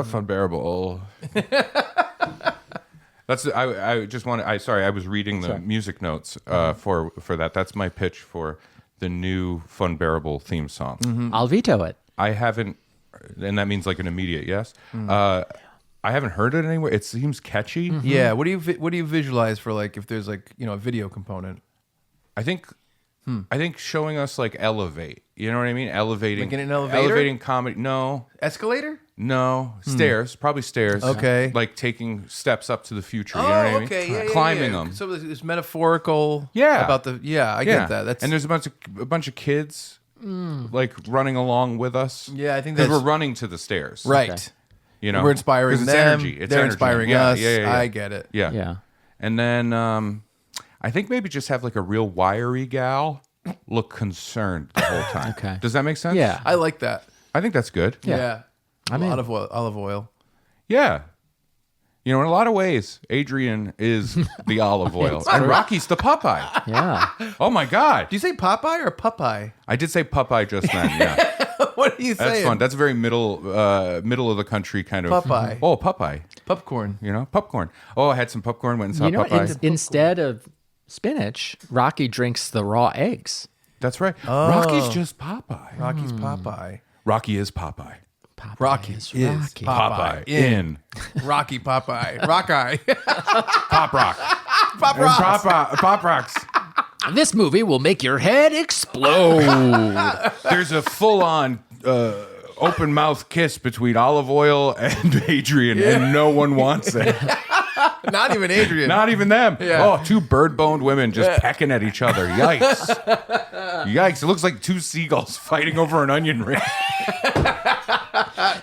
Funbearable. That's I just want to. Sorry, I was reading the music notes for that. That's my pitch for the new Funbearable theme song. Mm-hmm. I'll veto it. I haven't, and that means like an immediate yes. I haven't heard it anywhere. It seems catchy. Mm-hmm. Yeah. What do you visualize for like if there's like a video component? I think showing us like elevate. You know what I mean? Elevating. Like in an elevator? Elevating comedy. No. Escalator? No. Stairs. Probably stairs. Okay. Like taking steps up to the future. You know what I mean? Okay. Yeah, climbing them. So it's metaphorical. Yeah. About the. Yeah, I get that. And there's a bunch of kids like running along with us. Yeah, I think because that's we're running to the stairs. right. Okay. You know, we're inspiring 'cause it's them. energy. It's they're energy. inspiring us. Yeah. I get it. Yeah. Yeah. And then I think maybe just have like a real wiry gal look concerned the whole time. Okay. Does that make sense? Yeah. I like that. I think that's good. Yeah. I'm in. Olive oil. Yeah. You know, in a lot of ways, Adrian is the olive oil. And Rocky's the Popeye. Yeah. Oh my God. Do you say Popeye or Popeye? I did say Popeye just then, yeah. What are you saying? That's fun. That's very middle of the country kind of. Popeye. Oh, Popeye. Popcorn. You know, popcorn. Oh, I had some popcorn, went and saw You know, Popeye. instead of spinach, Rocky drinks the raw eggs. That's right. Oh. Rocky's just Popeye. Rocky's Popeye. Rocky is Popeye. Popeye Rocky is is Rocky. Popeye in Rocky Popeye. Rockeye. Pop Rock. Pop Rocks. Pop Rocks. This movie will make your head explode. There's a full-on open mouth kiss between Olive Oil and Adrian, and no one wants it. Not even Adrian. Not even them. Yeah. Oh, two bird-boned women just pecking at each other. Yikes. Yikes. It looks like two seagulls fighting over an onion ring.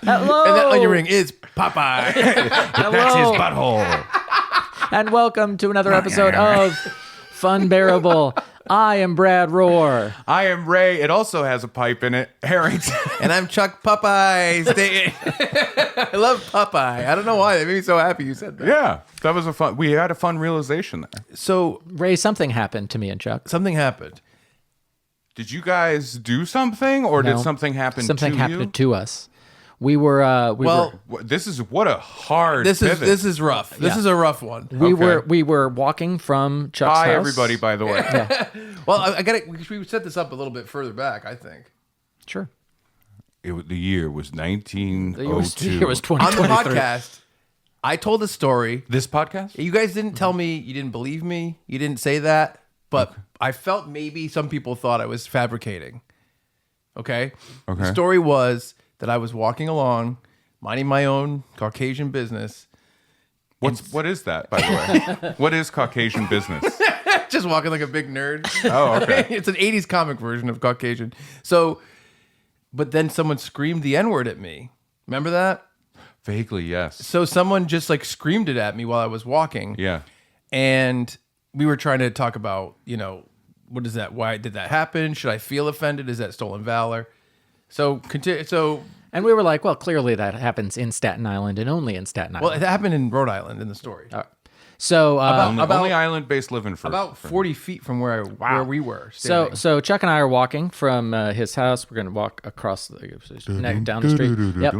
Hello. And that onion ring is Popeye. That's his butthole. And welcome to another episode of Funbearable. I am Brad Rohr. I am Ray. It also has a pipe in it. Harrington. And I'm Chuck Popeye. I love Popeye. I don't know why. That made me so happy you said that. Yeah. That was we had a fun realization there. So Ray, something happened to me and Chuck. something happened. Did you guys do something, or No. did something happen Something to happened you? to us. We were This is what a hard This pivot. is rough. This is a rough one. we were walking from Chuck's Hi, house. everybody, by the way. Well, I got it. We set this up a little bit further back, I think. Sure. The year was 1902. It was On the 2023. podcast, I told a story. This podcast? You guys didn't tell me, you didn't believe me, you didn't say that, but I felt maybe some people thought I was fabricating. Okay? Okay. The story was that I was walking along, minding my own Caucasian business. What is that, by the way? What is Caucasian business? Just walking like a big nerd. Oh, okay. It's an 80s comic version of Caucasian. So, but then someone screamed the N-word at me. Remember that? Vaguely, yes. So someone just like screamed it at me while I was walking. Yeah. And we were trying to talk about, what is that? Why did that happen? Should I feel offended? Is that stolen valor? So, And we were like, well, clearly that happens in Staten Island and only in Staten Island. well, it happened in Rhode Island in the story. So Only island-based living for About 40 feet from where we were So standing. Chuck and I are walking from his house. We're going to walk across down the street.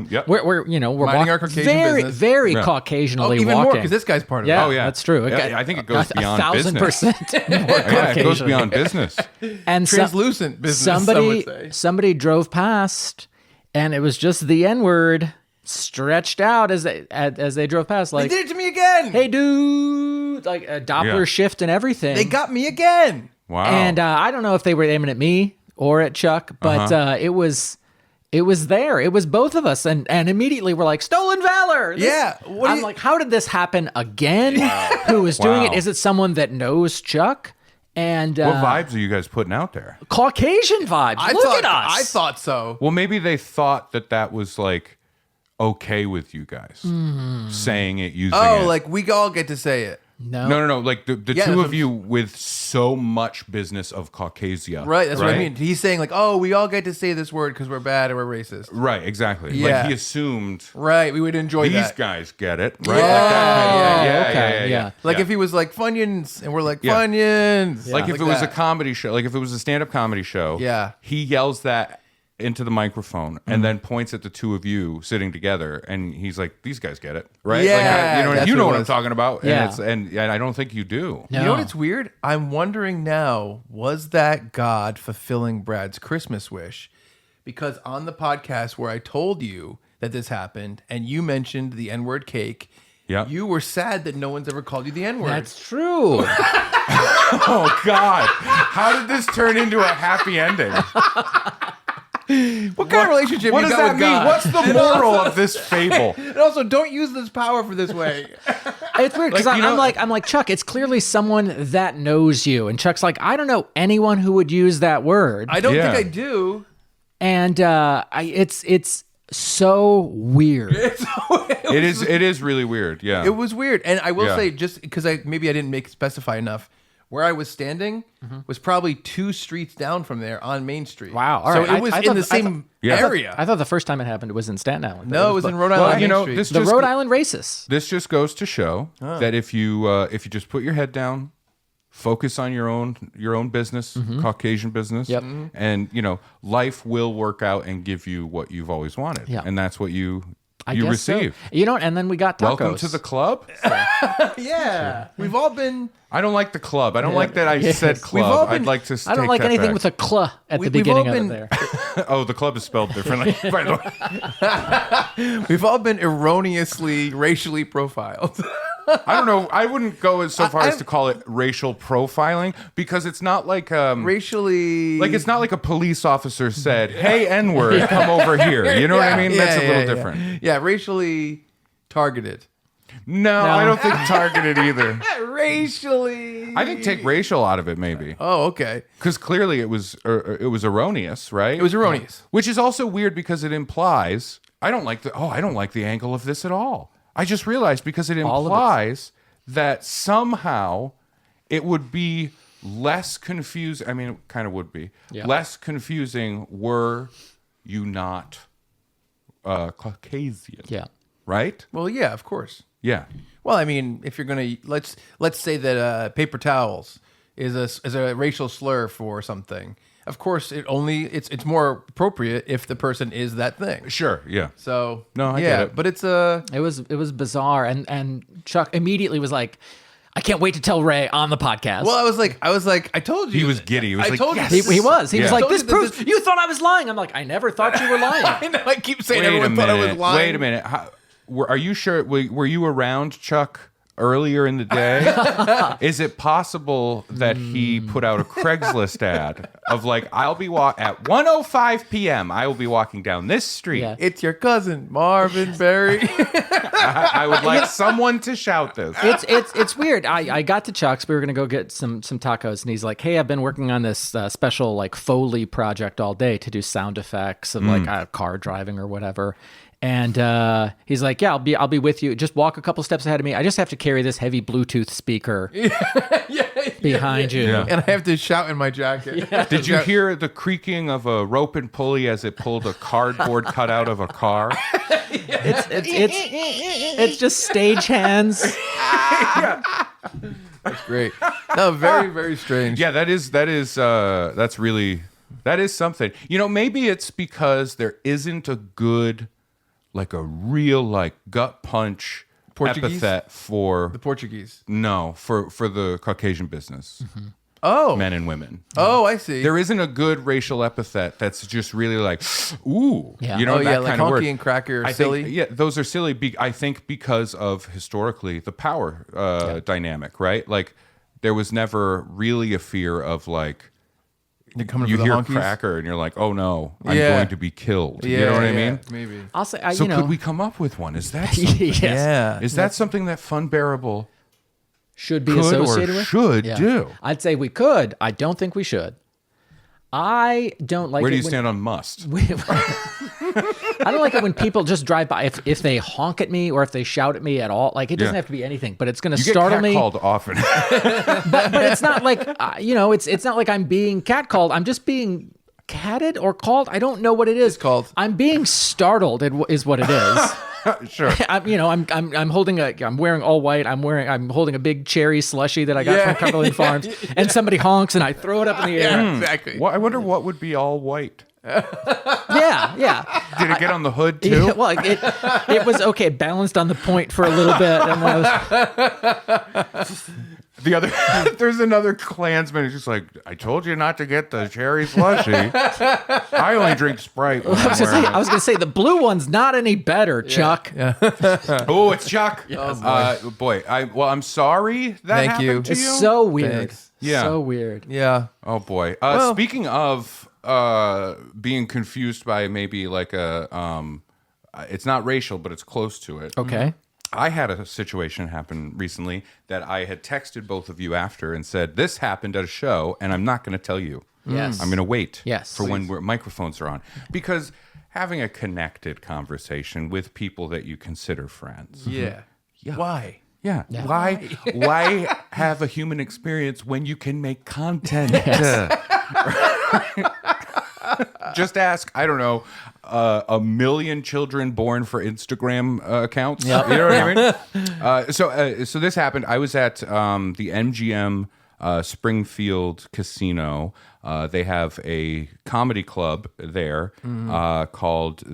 Yep. We're Minding walking our Caucasian very business. very Yeah. Caucasianally even more walking. because this guy's part of yeah, it. Oh, yeah. that's true. Yeah, I think it goes beyond 1,000% more Yeah, it goes Caucasian. beyond business. And Translucent business, some would say. somebody drove past, and it was just the N-word stretched out as they drove past. They Like, did it to me again. hey, dude, like a Doppler Yeah. shift and everything. They got me again. Wow. And I don't know if they were aiming at me or at Chuck, but it was there. It was both of us, and immediately we're like, stolen valor. Yeah. I'm like, how did this happen again? Who is doing it? Wow. Is it someone that knows Chuck? And what vibes are you guys putting out there? Caucasian vibes. Look at us. I thought so. Well, maybe they thought that was like okay with you guys saying it, using it. Oh, like we all get to say it. No. Like the Yeah, two that's of you with so much business of Caucasia. Right, that's what I mean. He's saying like, oh, we all get to say this word because we're bad and we're racist. Right, exactly. Yeah. Like he assumed Right, we would enjoy these that. guys get it. Right? Yeah. Like that kind of thing. Okay, Yeah. Like if he was like Funyuns and we're like Yeah. Funyuns. Like if it was a that. comedy show, like if it was a stand-up comedy show, Yeah. he yells that into the microphone and then points at the two of you sitting together, and he's like, "These guys get it, right? Yeah, like, that's you know what what it I'm was. talking about." Yeah. And I don't think you do. No. You know what's weird? I'm wondering now, was that God fulfilling Brad's Christmas wish? Because on the podcast where I told you that this happened and you mentioned the N-word cake, Yeah. you were sad that no one's ever called you the N-word. That's true. Oh God, how did this turn into a happy ending? What kind of relationship What you does got that with mean? God? What's the moral of this fable? And also, don't use this power for this way. It's weird because Like, you know- I'm like, Chuck, it's clearly someone that knows you. And Chuck's like, I don't know anyone who would use that word. I don't Yeah. think I do. And it's so weird. It is really weird. Yeah. It was weird, and I will Yeah. say, just because maybe I didn't specify enough, where I was standing was probably 2 streets down from there on Main Street. Wow. All so right. it was I in thought- the I same Yeah. area. I thought the first time it happened, it was in Staten Island. No, it was in Rhode Well, Island. you know, Main Street. this The just Rhode Island racists. this just goes to show that if you just put your head down, focus on your own business, Caucasian business, Yep. and life will work out and give you what you've always wanted, Yeah. and that's what you I guess so. receive. You know, and then we got tacos. Welcome to the club. Yeah, we've all been. I don't like the club. I don't like that I said We've all club. been- I'd like to. I don't like anything with a cl at the We've all beginning of been- it there. Oh, the club is spelled differently. By the way, We've all been erroneously racially profiled. I don't know. I wouldn't go so far as I'm- to call it racial profiling because it's not like Racially, Like it's not like a police officer said, "Hey, N-word, come over here." You know what I mean? That's a little different. Yeah, racially targeted. No, I don't think targeted either. Racially, I think take racial out of it maybe, Oh, okay. because clearly it was erroneous, right? It was erroneous. which is also weird because it implies I don't like the angle of this at all. I just realized because it All of it. implies that somehow it would be less confusing. I mean, it kind of would be Yeah. less confusing were you not Caucasian, Yeah. right? Well, yeah, of course. Yeah. Well, I mean, if you're gonna let's say that paper towels is a racial slur for something. Of course, it's more appropriate if the person is that thing. Sure. Yeah. So No, I yeah, get it. but it's It was bizarre, and Chuck immediately was like, "I can't wait to tell Ray on the podcast." well, I was like, I told you. He was giddy. He was I like, told yes. you. he was. He was Yeah. like, Told "This you that proves this- you thought I was lying." I'm like, "I never thought you were lying." I know. I keep saying Wait a everyone thought I was minute. lying. Wait a minute. Are you sure? Were you around Chuck earlier in the day? Is it possible that he put out a Craigslist ad of like, I'll be at 1:05 p.m. I will be walking down this street. Yeah. It's your cousin Marvin Berry. I would like someone to shout this. It's weird. I got to Chuck's. We were gonna go get some tacos, and he's like, "Hey, I've been working on this special like Foley project all day to do sound effects of like car driving or whatever." And he's like, "Yeah, I'll be with you. Just walk a couple steps ahead of me. I just have to carry this heavy Bluetooth speaker behind you." Yeah. And I have to shout in my jacket. Did you hear the creaking of a rope and pulley as it pulled a cardboard cutout of a car? It's just stage-hands. That's great. No, very, very strange. Yeah, that is something. Maybe it's because there isn't a good, like a real like gut punch Portuguese? epithet for The Portuguese. for the Caucasian business, Oh. men and women. Oh, I see. There isn't a good racial epithet that's just really like, ooh, Yeah. Oh, that yeah, like kind of word. honky and cracker, I silly. Think, yeah, those are silly. I think because of historically the power dynamic, right? Like there was never really a fear of like You're coming you for the hear honkies? cracker and you're like, oh no, I'm Yeah. going to be killed. Yeah, You know what I yeah, mean? Maybe. I'll say, So could we come up with one? Is that something? yes. Yeah. Is that something that Funbearable Should be could associated or with? should Yeah. do? I'd say we could. I don't think we should. I don't like Where do it you when- stand on must? I don't like it when people just drive by. If they honk at me or if they shout at me at all, like it doesn't have to be anything, but it's going to startle me. You get catcalled often. But it's not like it's not like I'm being catcalled. I'm just being catted or called. I don't know what it is. It's called. I'm being startled. Is what it is. Sure. I'm holding I'm wearing all white. I'm holding a big cherry slushie that I got from Cumberland Farms, and somebody honks and I throw it up in the air. Exactly. Well, I wonder what would be all white. Yeah. Did it get on the hood too? Yeah, well, it was okay, balanced on the point for a little bit, and The other, there's another Klansman who's just like, I told you not to get the cherry slushy. I only drink Sprite. I was going to say the blue one's not any better, Chuck. Yeah. Oh, it's Chuck. Yes. Boy, I'm sorry that Thank happened you. to you. It's so weird. Thanks. Yeah. So weird. Yeah. Oh boy. Well- Speaking of being confused by maybe like it's not racial, but it's close to it. Okay. I had a situation happen recently that I had texted both of you after and said, this happened at a show, and I'm not going to tell you. Yes. I'm going to wait Yes, for when please. microphones are on. Because having a connected conversation with people that you consider friends. Yeah. Why? Yeah. Why have a human experience when you can make content? Just ask, I don't know, 1 million children born for Instagram accounts. Yep. You know what I mean? So this happened. I was at the MGM Springfield Casino. They have a comedy club there called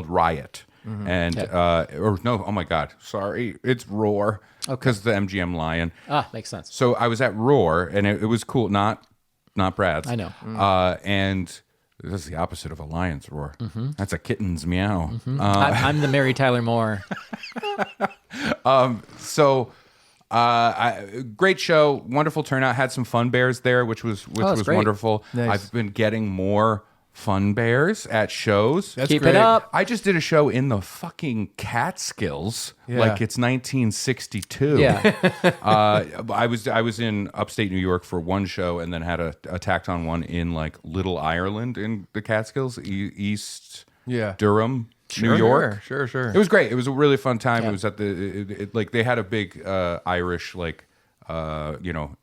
Riot. And oh my God, sorry, it's Roar because the MGM Lion. Makes sense. So I was at Roar, and it was cool. Not Brad's. I know. And this is the opposite of a lion's roar. That's a kitten's meow. I'm the Mary Tyler Moore. Great show, wonderful turnout. Had some fun bears there, which was great. wonderful. Nice. I've been getting more fun bears at shows. That's Keep great. it up. I just did a show in the fucking Catskills, like it's 1962. Yeah. I was in upstate New York for one show, and then had a tacked on one in like Little Ireland in the Catskills, East Durham, New York. Sure. It was great. It was a really fun time. It was at like they had a big Irish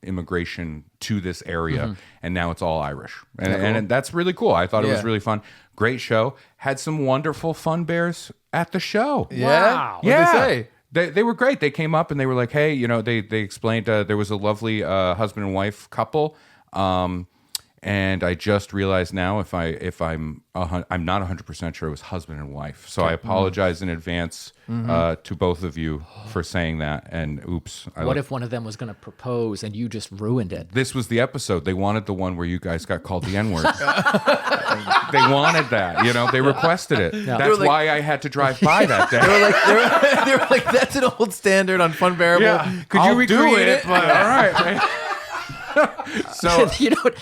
immigration to this area, and now it's all Irish, and that's really cool. I thought it was really fun. Great show. Had some wonderful fun bears at the show. Yeah. Wow. What'd they say? They were great. They came up and they were like, hey, they explained there was a lovely husband and wife couple. And I just realized now I'm not 100% sure it was husband and wife. So I apologize in advance to both of you for saying that. And oops. What if one of them was going to propose and you just ruined it? This was the episode. They wanted the one where you guys got called the N-word. They wanted that. They requested it. That's like- why I had to drive by that day. They were like, that's an old standard on Funbearable. Yeah. Could I'll you do recreate it? But all right. So You know what?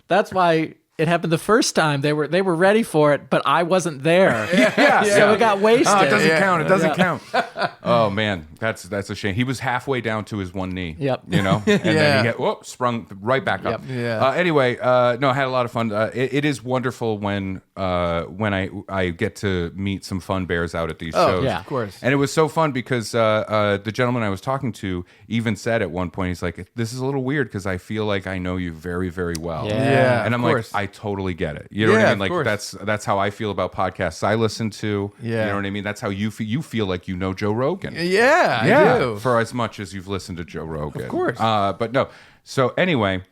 That's why it happened the first time. They were ready for it, but I wasn't there. So it got wasted. Oh, it doesn't Yeah. count. It doesn't count. Oh man, that's a shame. He was halfway down to his one knee. Yep. And then he sprung right back up. Yep. Yeah. Anyway, no, I had a lot of fun. It is wonderful when I get to meet some fun bears out at these shows. yeah. Of course. And it was so fun because the gentleman I was talking to even said at one point, he's like, "This is a little weird because I feel like I know you very, very well." Yeah. And I'm of course. like, I totally get it. You know what Yeah, I of mean? Like course. that's how I feel about podcasts I listen to. Yeah. You know what I mean? That's how you feel. You feel like you know Joe Rogan. Yeah, I do. For as much as you've listened to Joe Rogan. Of course. But no. So anyway,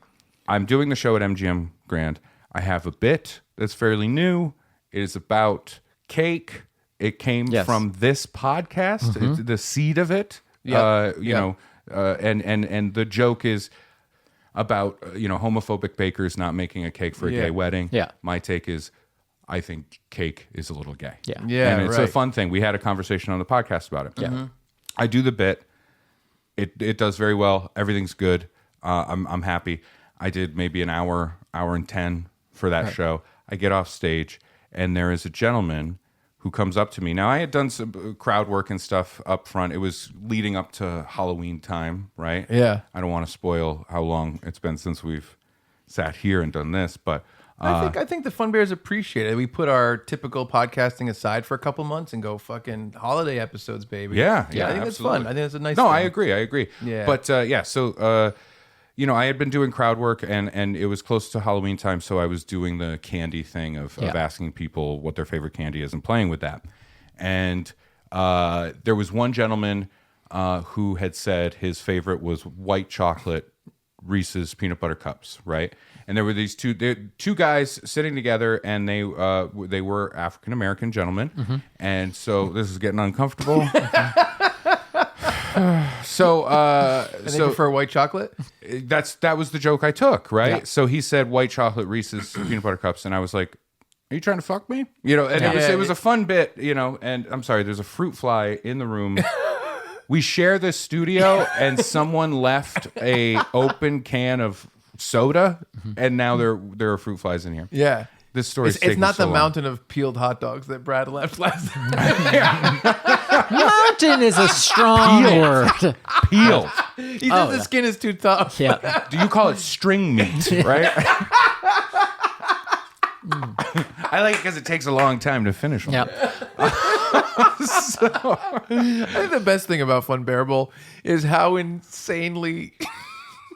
I'm doing the show at MGM Grand. I have a bit that's fairly new. It is about cake. It came Yes. from this podcast. It's the seed of it. Yep. You know, and the joke is about homophobic bakers not making a cake for a gay wedding. Yeah. My take is, I think cake is a little gay. Yeah. Yeah, and it's a right. fun thing. We had a conversation on the podcast about it. Yeah. I do the bit. It does very well. Everything's good. I'm happy. I did maybe an hour and 10 for that show. I get off stage, and there is a gentleman who comes up to me. Now, I had done some crowd work and stuff up front. It was leading up to Halloween time, right? Yeah. I don't want to spoil how long it's been since we've sat here and done this, but I think the Fun Bears appreciate it. We put our typical podcasting aside for a couple months and go fucking holiday episodes, baby. Yeah, I think it's fun. I think it's a nice. No, thing. I agree. Yeah. But so I had been doing crowd work, and it was close to Halloween time, so I was doing the candy thing of asking people what their favorite candy is and playing with that. And there was one gentleman who had said his favorite was white chocolate Reese's peanut butter cups, right? And there were these two guys sitting together, and they were African American gentlemen, and so this is getting uncomfortable. So they prefer white chocolate. That was the joke I took, right? Yeah. So he said white chocolate Reese's peanut butter cups, and I was like, "Are you trying to fuck me?" And it was a fun bit, And I'm sorry, there's a fruit fly in the room. We share this studio, and someone left a open can of soda, and now there are fruit flies in here. Yeah. This story It's not the mountain of peeled hot dogs that Brad left last time. Mountain is a strong word. Peeled. He says the skin is too tough. Yeah. Do you call it string meat, right? I like it because it takes a long time to finish one. Yeah. I think the best thing about Funbearable is how insanely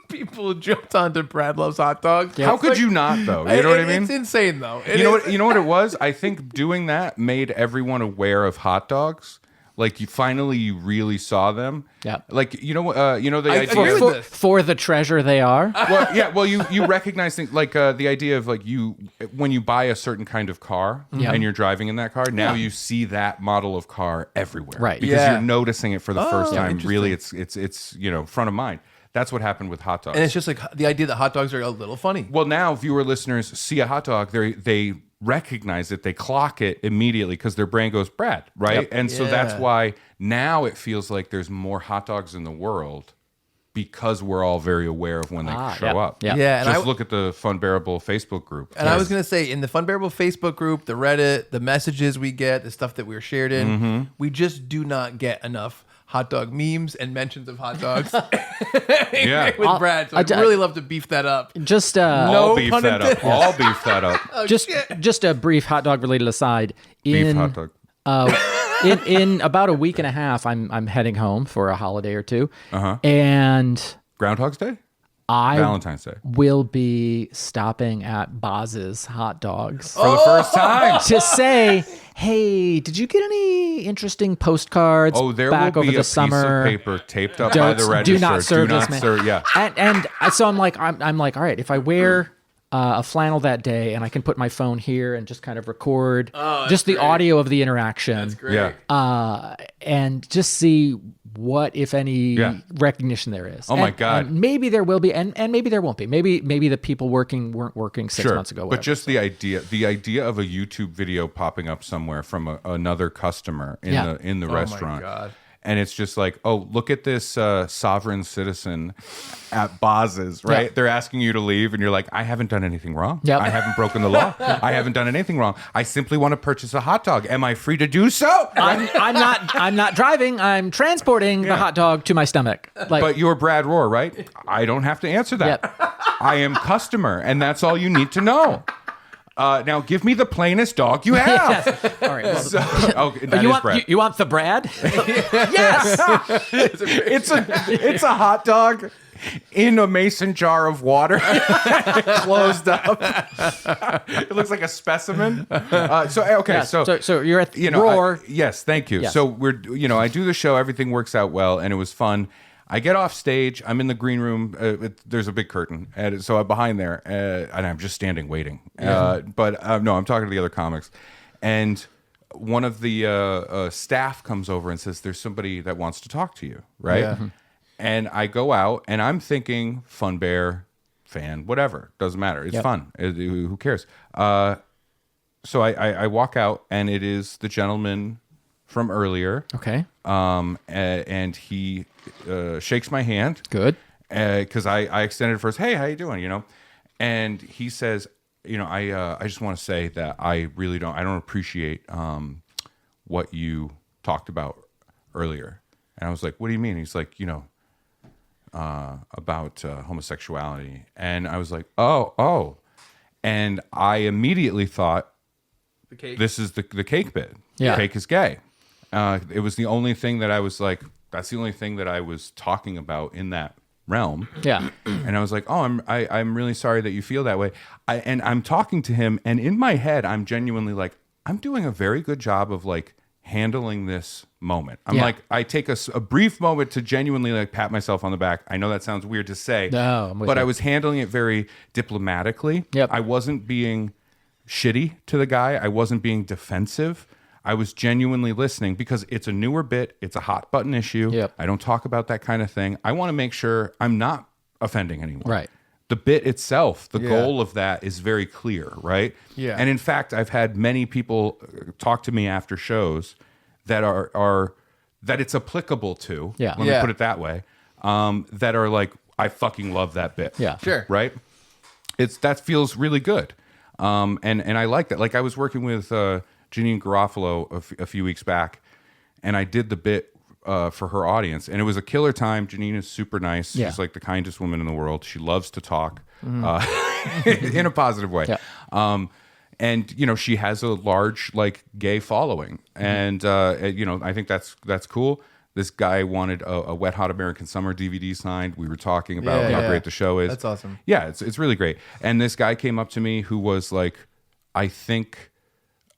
people jumped onto Brad Loves Hot Dogs. How could you not, though? You know what I mean? It's insane, though. You know what it was? I think doing that made everyone aware of hot dogs. Like you really saw them. Yeah. Like the idea. agree with this. For the treasure they are. Well, yeah. Well, you recognize things like the idea of like when you buy a certain kind of car and you're driving in that car. Now you see that model of car everywhere, Right. Because Yeah. you're noticing it for the first time. interesting. Really, it's front of mind. That's what happened with hot dogs. And it's just like the idea that hot dogs are a little funny. Well, now viewer listeners see a hot dog, they recognize it, they clock it immediately because their brain goes Brad, right? Yep. And so that's Yeah. why now it feels like there's more hot dogs in the world because we're all very aware of when they show yep, up. yep. Yeah, and Just look at the Funbearable Facebook group. And I was going to say, in the Funbearable Facebook group, the Reddit, the messages we get, the stuff that we're shared in, we just do not get enough hot dog memes and mentions of hot dogs Yeah. with Brad. So I'd really love to beef that up. Just I'll no beef pun that up. intended. I'll beef that up. just a brief hot dog related aside. Beef hot dog. In about a week and a half, I'm heading home for a holiday or two, and Groundhog's Day? I Valentine's Day. will be stopping at Boz's Hot Dogs For the first time. to say, hey, did you get any interesting postcards Oh, there back will over be the a summer? piece of paper taped up by the register. Do not serve this man. serve, yeah. And so I'm like, all right, if I wear a flannel that day and I can put my phone here and just kind of record just the audio of the interaction. That's great. Yeah. And just see what, if any, Yeah. recognition there is. Oh my God. And maybe there will be, and maybe there won't be. Maybe the people weren't working 6 months ago. But whatever. just the idea of a YouTube video popping up somewhere from another customer in the restaurant. God. And it's just like, oh, look at this sovereign citizen at Boz's, right? Yeah. They're asking you to leave, and you're like, I haven't done anything wrong. Yep. I haven't broken the law. I haven't done anything wrong. I simply want to purchase a hot dog. Am I free to do so? I'm not driving. I'm transporting the hot dog to my stomach. Like, But you're Brad Rohr, right? I don't have to answer that. Yep. I am customer, and that's all you need to know. Now, give me the plainest dog you have. all right. Well, That you is want Brad. you want the Brad? Yes. It's a hot dog in a mason jar of water, closed up. It looks like a specimen. So you're at Roar. yes, thank you. Yes. So I do the show. Everything works out well, and it was fun. I get off stage. I'm in the green room. There's a big curtain, and so I'm behind there, and I'm just standing waiting. But no, I'm talking to the other comics, and one of the staff comes over and says, "There's somebody that wants to talk to you." Right? Yeah. And I go out, and I'm thinking, Fun Bear fan, whatever, doesn't matter. It's fun. Who cares? So I walk out, and it is the gentleman from earlier. Okay. And he shakes my hand. Good. Because I extended first, hey, how you doing? And he says, I just want to say that I don't appreciate what you talked about earlier. And I was like, what do you mean? He's like, about homosexuality. And I was like, oh. And I immediately thought, The cake. this is the cake bit. Yeah. The cake is gay. It was the only thing that I was like, that's the only thing that I was talking about in that realm. Yeah. And I was like, oh, I'm really sorry that you feel that way. And I'm talking to him, and in my head, I'm genuinely like, I'm doing a very good job of like handling this moment. I'm like, I take a brief moment to genuinely like pat myself on the back. I know that sounds weird to say, No, I'm with but you. I was handling it very diplomatically. Yep. I wasn't being shitty to the guy. I wasn't being defensive. I was genuinely listening because it's a newer bit. It's a hot button issue. Yep. I don't talk about that kind of thing. I want to make sure I'm not offending anyone. Right. The bit itself, the goal of that is very clear, right? Yeah. And in fact, I've had many people talk to me after shows that are that it's applicable to. Yeah. Let me put it that way. That are like, I fucking love that bit. Yeah. Sure. Right? That feels really good. And I like that. Like I was working with Janine Garofalo a few weeks back, and I did the bit for her audience, and it was a killer time. Janine is super nice. Yeah. She's like the kindest woman in the world. She loves to talk in a positive way. Yeah. And you know, she has a large like gay following, and you know, I think that's cool. This guy wanted a Wet Hot American Summer DVD signed. We were talking about how great the show is. That's awesome. Yeah, it's really great. And this guy came up to me who was like, I think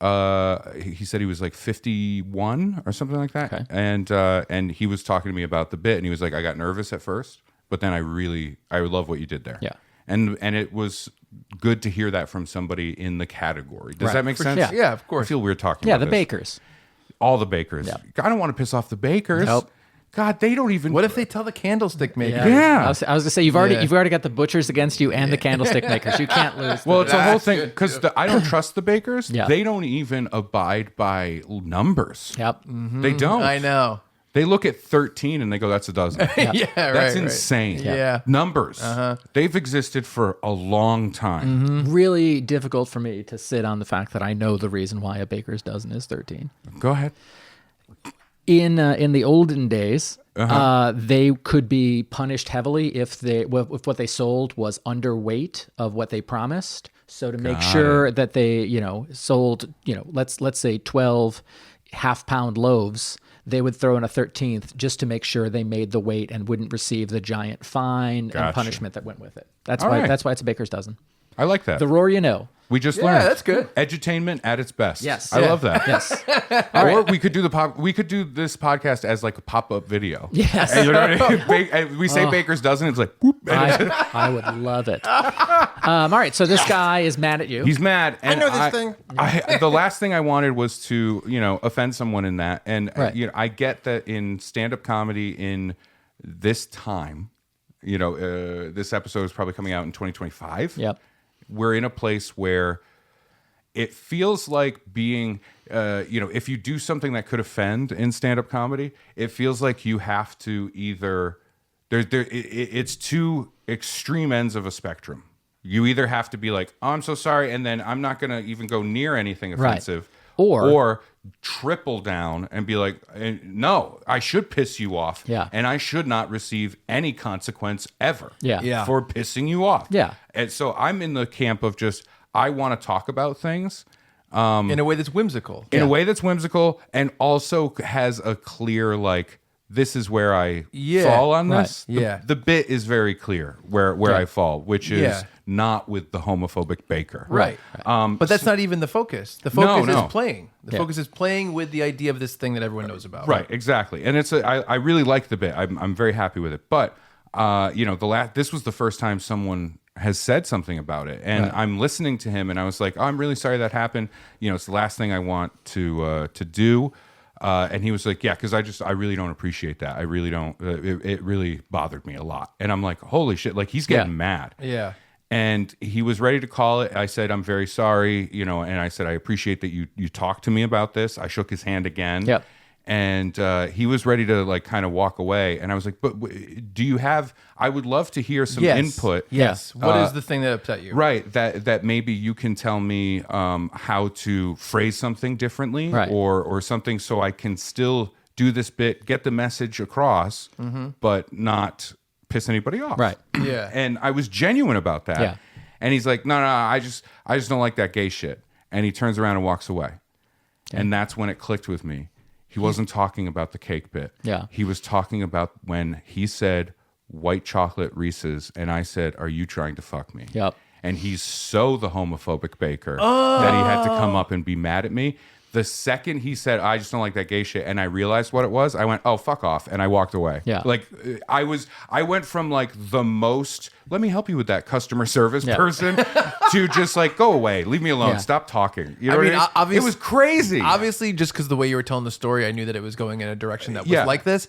he said he was like 51 or something like that. Okay. And he was talking to me about the bit, and he was like, I got nervous at first, but then I love what you did there. Yeah. And it was good to hear that from somebody in the category. Does Right. that make For sense? sure. Yeah, of I course. feel weird talking Yeah. about The this. bakers. All the bakers. Yeah. I don't want to piss off the bakers. Nope. God, they don't even. What if they tell the candlestick maker? Yeah. I was gonna say you've already got the butchers against you and the candlestick makers. You can't lose. Well, it's a whole That's thing good, because I don't trust the bakers. Yeah. They don't even abide by numbers. Yep. They don't. I know. They look at 13 and they go, "That's a dozen." Yeah, That's right. insane. Yeah. Numbers. They've existed for a long time. Really difficult for me to sit on the fact that I know the reason why a baker's dozen is 13. Go ahead. In the olden days, they could be punished heavily if what they sold was underweight of what they promised. So to make sure that they sold let's say 12 half-pound loaves, they would throw in a 13th just to make sure they made the weight and wouldn't receive the giant fine Gotcha. and punishment that went with it. That's All why right. that's why it's a baker's dozen. I like that. The roar you know. We just Yeah, learned. that's good. Edutainment at its best. Yes. I Yeah. love that. Yes. Or we could do we could do this podcast as like a pop-up video. Yes. And you know what I mean? And we say Baker's dozen. It's like, whoop, and I would love it. All right, so this guy is mad at you. he's mad. And know this thing. The last thing I wanted was to, offend someone in that. And Right. I get that in stand-up comedy in this time, this episode is probably coming out in 2025. Yep. We're in a place where it feels like being, if you do something that could offend in stand-up comedy, it feels like you have to either it's two extreme ends of a spectrum. You either have to be like, oh, I'm so sorry, and then I'm not going to even go near anything offensive, or triple down and be like, no, I should piss you off, and I should not receive any consequence ever, Yeah. for pissing you off, Yeah. And so I'm in the camp of just I want to talk about things In a way that's whimsical. in a way that's whimsical and also has a clear like. This is where I fall on this. Right. Yeah. The bit is very clear where I fall, which is Yeah. not with the homophobic baker. Right. But that's not even the focus. The focus No. is playing. The focus is playing with the idea of this thing that everyone knows about. Right, exactly. And I really like the bit. I'm very happy with it. But this was the first time someone has said something about it, and I'm listening to him, and I was like, oh, I'm really sorry that happened. It's the last thing I want to do. And he was like, yeah, because I really don't appreciate that. I really don't. It really bothered me a lot. And I'm like, holy shit! Like he's getting mad. Yeah. And he was ready to call it. I said, I'm very sorry, and I said, I appreciate that you talked to me about this. I shook his hand again. Yep. And he was ready to like kind of walk away. And I was like, but do you have, I would love to hear some input. Yes. What is the thing that upset you? Right. That maybe you can tell me how to phrase something differently, Right. or something so I can still do this bit, get the message across, but not piss anybody off. Right. Yeah. And I was genuine about that. Yeah. And he's like, no, I just don't like that gay shit. And he turns around and walks away. Okay. And that's when it clicked with me. He wasn't talking about the cake bit. Yeah. He was talking about when he said white chocolate Reese's, and I said, are you trying to fuck me? Yep. And he's so the homophobic baker that he had to come up and be mad at me. The second he said, I just don't like that gay shit, and I realized what it was, I went, oh, fuck off, and I walked away. Yeah. Like, I went from like the most, let me help you with that customer service person to just like, go away, leave me alone, stop talking. You know what I mean? It was crazy. Obviously, just because the way you were telling the story, I knew that it was going in a direction that was like this.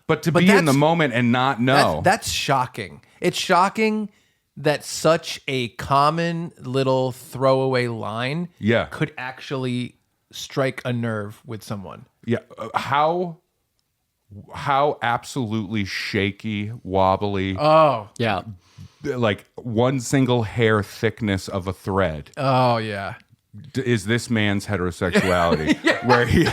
But to be in the moment and not know. That's shocking. It's shocking that such a common little throwaway line could actually strike a nerve with someone. Yeah. How absolutely shaky, wobbly. Oh. Yeah. Like one single hair thickness of a thread. Oh, yeah. Is this man's heterosexuality? Where he,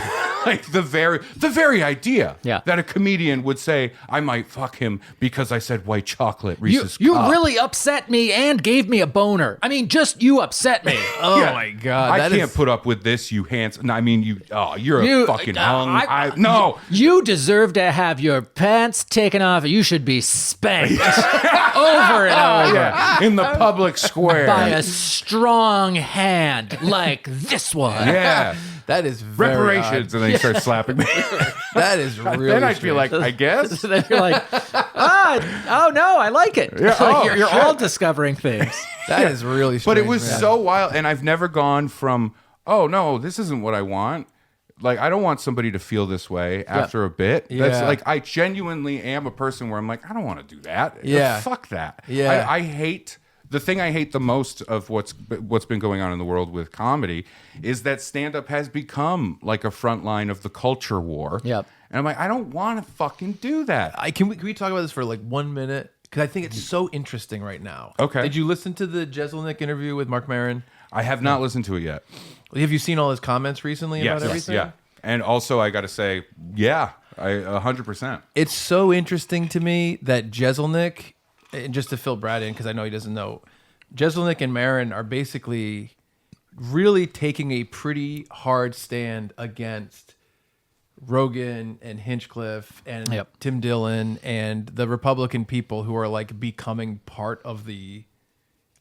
like the very idea that a comedian would say, I might fuck him because I said white chocolate Reese's You cup. really upset me and gave me a boner. I mean, just you upset me. Oh my God. I can't put up with this, you handsome. I mean, you're a fucking hung. No. You deserve to have your pants taken off. You should be spanked over and over. In the public square. By a strong hand like this one. Yeah. That is very reparations, odd. And then he starts slapping me. That is really. Then I feel like, I guess. So then you're like, oh no, I like it. Yeah, you're all discovering things. That is really strange. But it was so wild, and I've never gone from, oh no, this isn't what I want. Like, I don't want somebody to feel this way after a bit. That's like, I genuinely am a person where I'm like, I don't want to do that. Yeah. Fuck that. Yeah. I hate. The thing I hate the most of what's been going on in the world with comedy is that stand-up has become like a front line of the culture war. Yep. And I'm like, I don't want to fucking do that. Can we talk about this for like 1 minute? Because I think it's so interesting right now. Okay. Did you listen to the Jeselnik interview with Mark Maron? I have not listened to it yet. Have you seen all his comments recently about everything? Yeah. And also, I got to say, 100%. It's so interesting to me that Jeselnik, and just to fill Brad in, because I know he doesn't know, Jeselnik and Maron are basically really taking a pretty hard stand against Rogan and Hinchcliffe and Tim Dillon and the Republican people who are like becoming part of the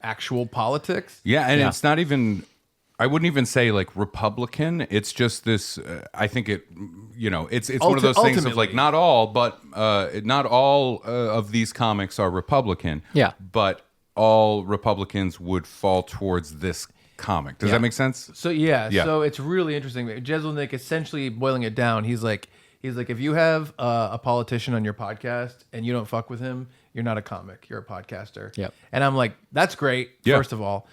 actual politics. Yeah, and it's not even, I wouldn't even say like Republican. It's just this, I think it's one of those things of like, not all of these comics are Republican. Yeah. But all Republicans would fall towards this comic. Does that make sense? So so it's really interesting. Jeselnik, essentially boiling it down, he's like, if you have a politician on your podcast and you don't fuck with him, you're not a comic, you're a podcaster. Yep. And I'm like, that's great. First of all,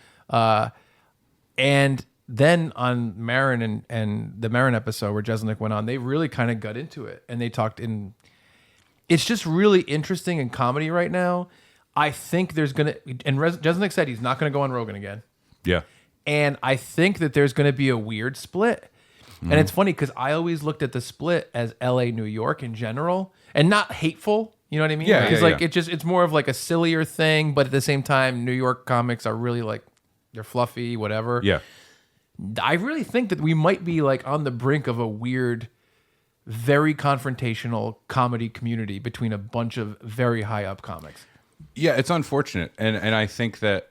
and then on Maron and the Maron episode where Jeselnik went on, they really kind of got into it, and they talked in. It's just really interesting in comedy right now. I think there's gonna, and Jeselnik said he's not gonna go on Rogan again. Yeah. And I think that there's going to be a weird split. And it's funny because I always looked at the split as LA, New York in general, and not hateful. You know what I mean? Yeah. Because it's more of like a sillier thing, but at the same time, New York comics are really like, they're fluffy, whatever. Yeah. I really think that we might be like on the brink of a weird, very confrontational comedy community between a bunch of very high up comics. Yeah, it's unfortunate, and I think that.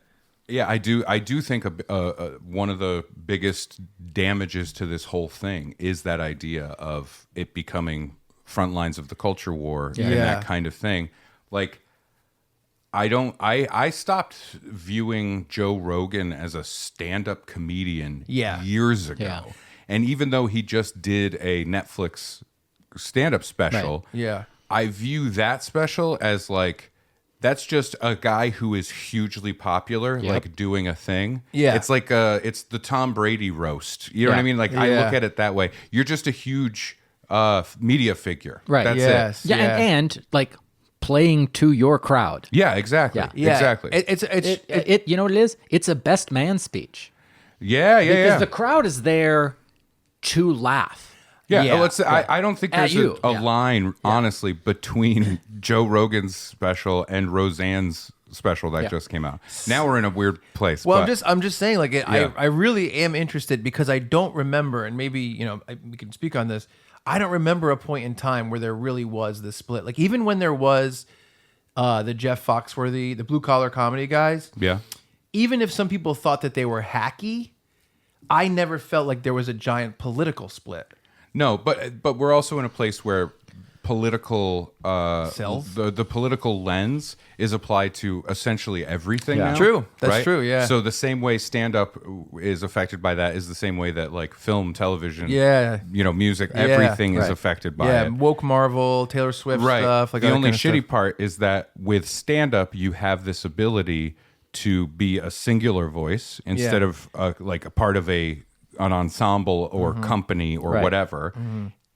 Yeah, I do think one of the biggest damages to this whole thing is that idea of it becoming front lines of the culture war and that kind of thing. Like, I stopped viewing Joe Rogan as a stand-up comedian years ago. Yeah. And even though he just did a Netflix stand-up special, I view that special as like, that's just a guy who is hugely popular, like doing a thing. Yeah. It's like it's the Tom Brady roast. You know what I mean? Like, I look at it that way. You're just a huge media figure. Right. That's it. Yeah, and like playing to your crowd. Yeah, exactly. Yeah. Exactly. It you know what it is? It's a best man speech. Because the crowd is there to laugh. Yeah, I don't think there's a line, honestly, between Joe Rogan's special and Roseanne's special that just came out. Now we're in a weird place. Well, but, I'm just saying, like, I really am interested because I don't remember, and maybe we can speak on this. I don't remember a point in time where there really was this split. Like even when there was the Jeff Foxworthy, the blue collar comedy guys. Yeah. Even if some people thought that they were hacky, I never felt like there was a giant political split. No, but we're also in a place where political Self? the political lens is applied to essentially everything now. True. That's right? true, yeah. So the same way stand-up is affected by that is the same way that like film, television, music, everything is affected by it. Woke Marvel, Taylor Swift stuff. Like the that only kind of shitty stuff. part is that with stand-up, you have this ability to be a singular voice instead of like a part of an ensemble or company or whatever.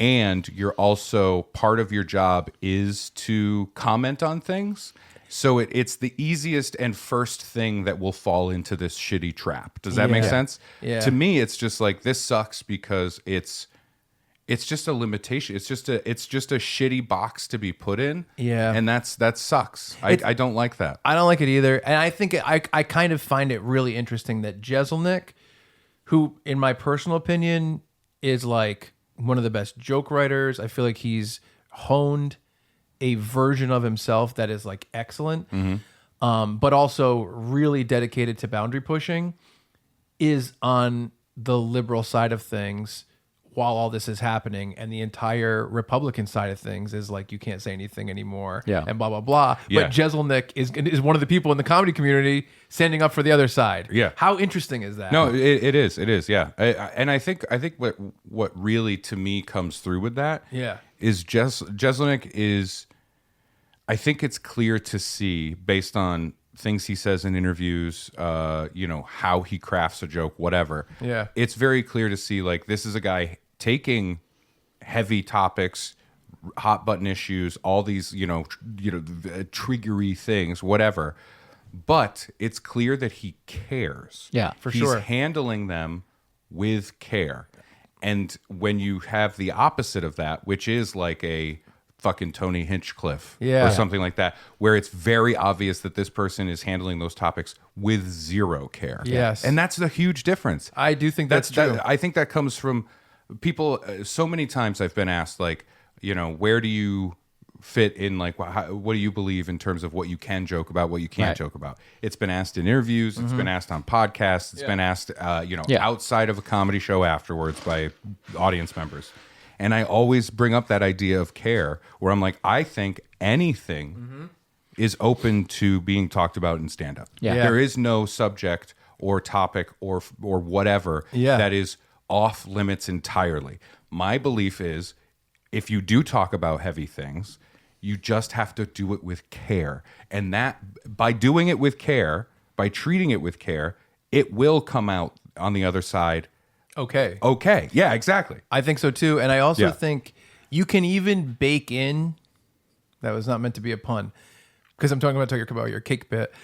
And you're also part of your job is to comment on things. So it's the easiest and first thing that will fall into this shitty trap. Does that make sense? Yeah. To me, it's just like this sucks because it's just a limitation. It's just a shitty box to be put in. Yeah. And that sucks. I don't like that. I don't like it either. And I think I kind of find it really interesting that Jeselnik, who in my personal opinion is like one of the best joke writers. I feel like he's honed a version of himself that is like excellent, but also really dedicated to boundary pushing, is on the liberal side of things while all this is happening, and the entire Republican side of things is like, you can't say anything anymore, and blah, blah, blah. Yeah. But Jeselnik is one of the people in the comedy community standing up for the other side. Yeah. How interesting is that? No, it is. Yeah. And I think what really to me comes through with that is Jeselnik is, I think it's clear to see based on things he says in interviews, how he crafts a joke, whatever. Yeah. It's very clear to see like this is a guy taking heavy topics, hot button issues, all these, triggery things, whatever. But it's clear that he cares. Yeah, for He's sure. handling them with care. And when you have the opposite of that, which is like a fucking Tony Hinchcliffe or something like that, where it's very obvious that this person is handling those topics with zero care. Yes. And that's the huge difference. I do think that's true. I think that comes from people. So many times I've been asked, like, where do you fit in? Like, what do you believe in terms of what you can joke about, what you can't joke about? It's been asked in interviews. It's been asked on podcasts. It's been asked, outside of a comedy show afterwards by audience members. And I always bring up that idea of care, where I'm like, I think anything is open to being talked about in stand-up. Yeah. There is no subject or topic or whatever that is off limits entirely. My belief is, if you do talk about heavy things, you just have to do it with care. And that, by doing it with care, by treating it with care, it will come out on the other side. Okay. Yeah, exactly. I think so too. And I also think you can even bake in, that was not meant to be a pun, because I'm talking about your cake bit.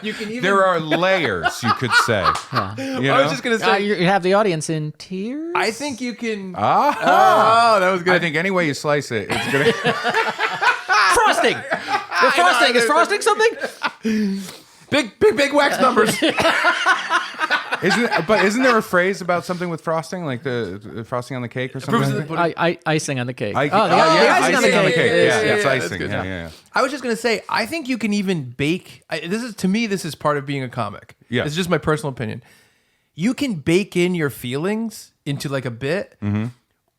You can even, There are layers, you could say. I was just going to say, you have the audience in tears. I think you can. Ah. Oh, that was good. I think any way you slice it, it's gonna. Frosting. The frosting is frosting something. Big wax numbers. Isn't there a phrase about something with frosting, like the frosting on the cake or something? Icing on the cake. The icing icing on the cake. Yeah, it's that's icing. good. Yeah. I was just going to say, I think you can even bake. This is part of being a comic. Yeah. It's just my personal opinion. You can bake in your feelings into like a bit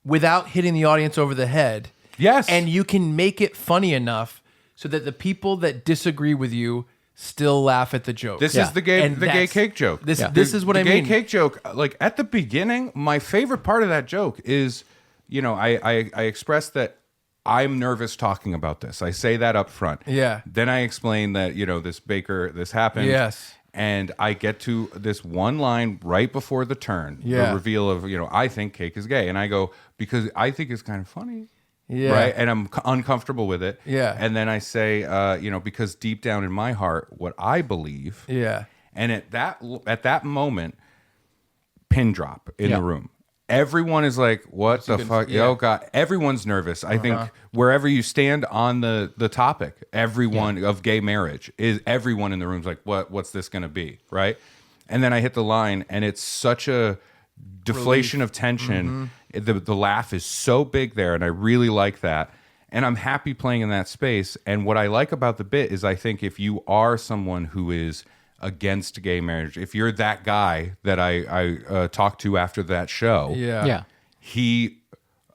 without hitting the audience over the head. Yes. And you can make it funny enough so that the people that disagree with you still laugh at the joke. This is the gay cake joke. This is what the I mean. gay cake joke. Like at the beginning, my favorite part of that joke is, I express that I'm nervous talking about this. I say that up front. Yeah. Then I explain that this happened. Yes. And I get to this one line right before the turn, the reveal of I think cake is gay, and I go, because I think it's kind of funny. Yeah. Right. And I'm uncomfortable with it. Yeah. And then I say, because deep down in my heart, what I believe. Yeah. And at that moment, pin drop in the room. everyone is like, what the fuck? yeah. Oh God, everyone's nervous. I think wherever you stand on the topic, everyone of gay marriage is everyone in the room's like, what's this going to be? Right. And then I hit the line and it's such a deflation of tension. The laugh is so big there. And I really like that. And I'm happy playing in that space. And what I like about the bit is I think if you are someone who is against gay marriage, if you're that guy that I talked to after that show, Yeah. he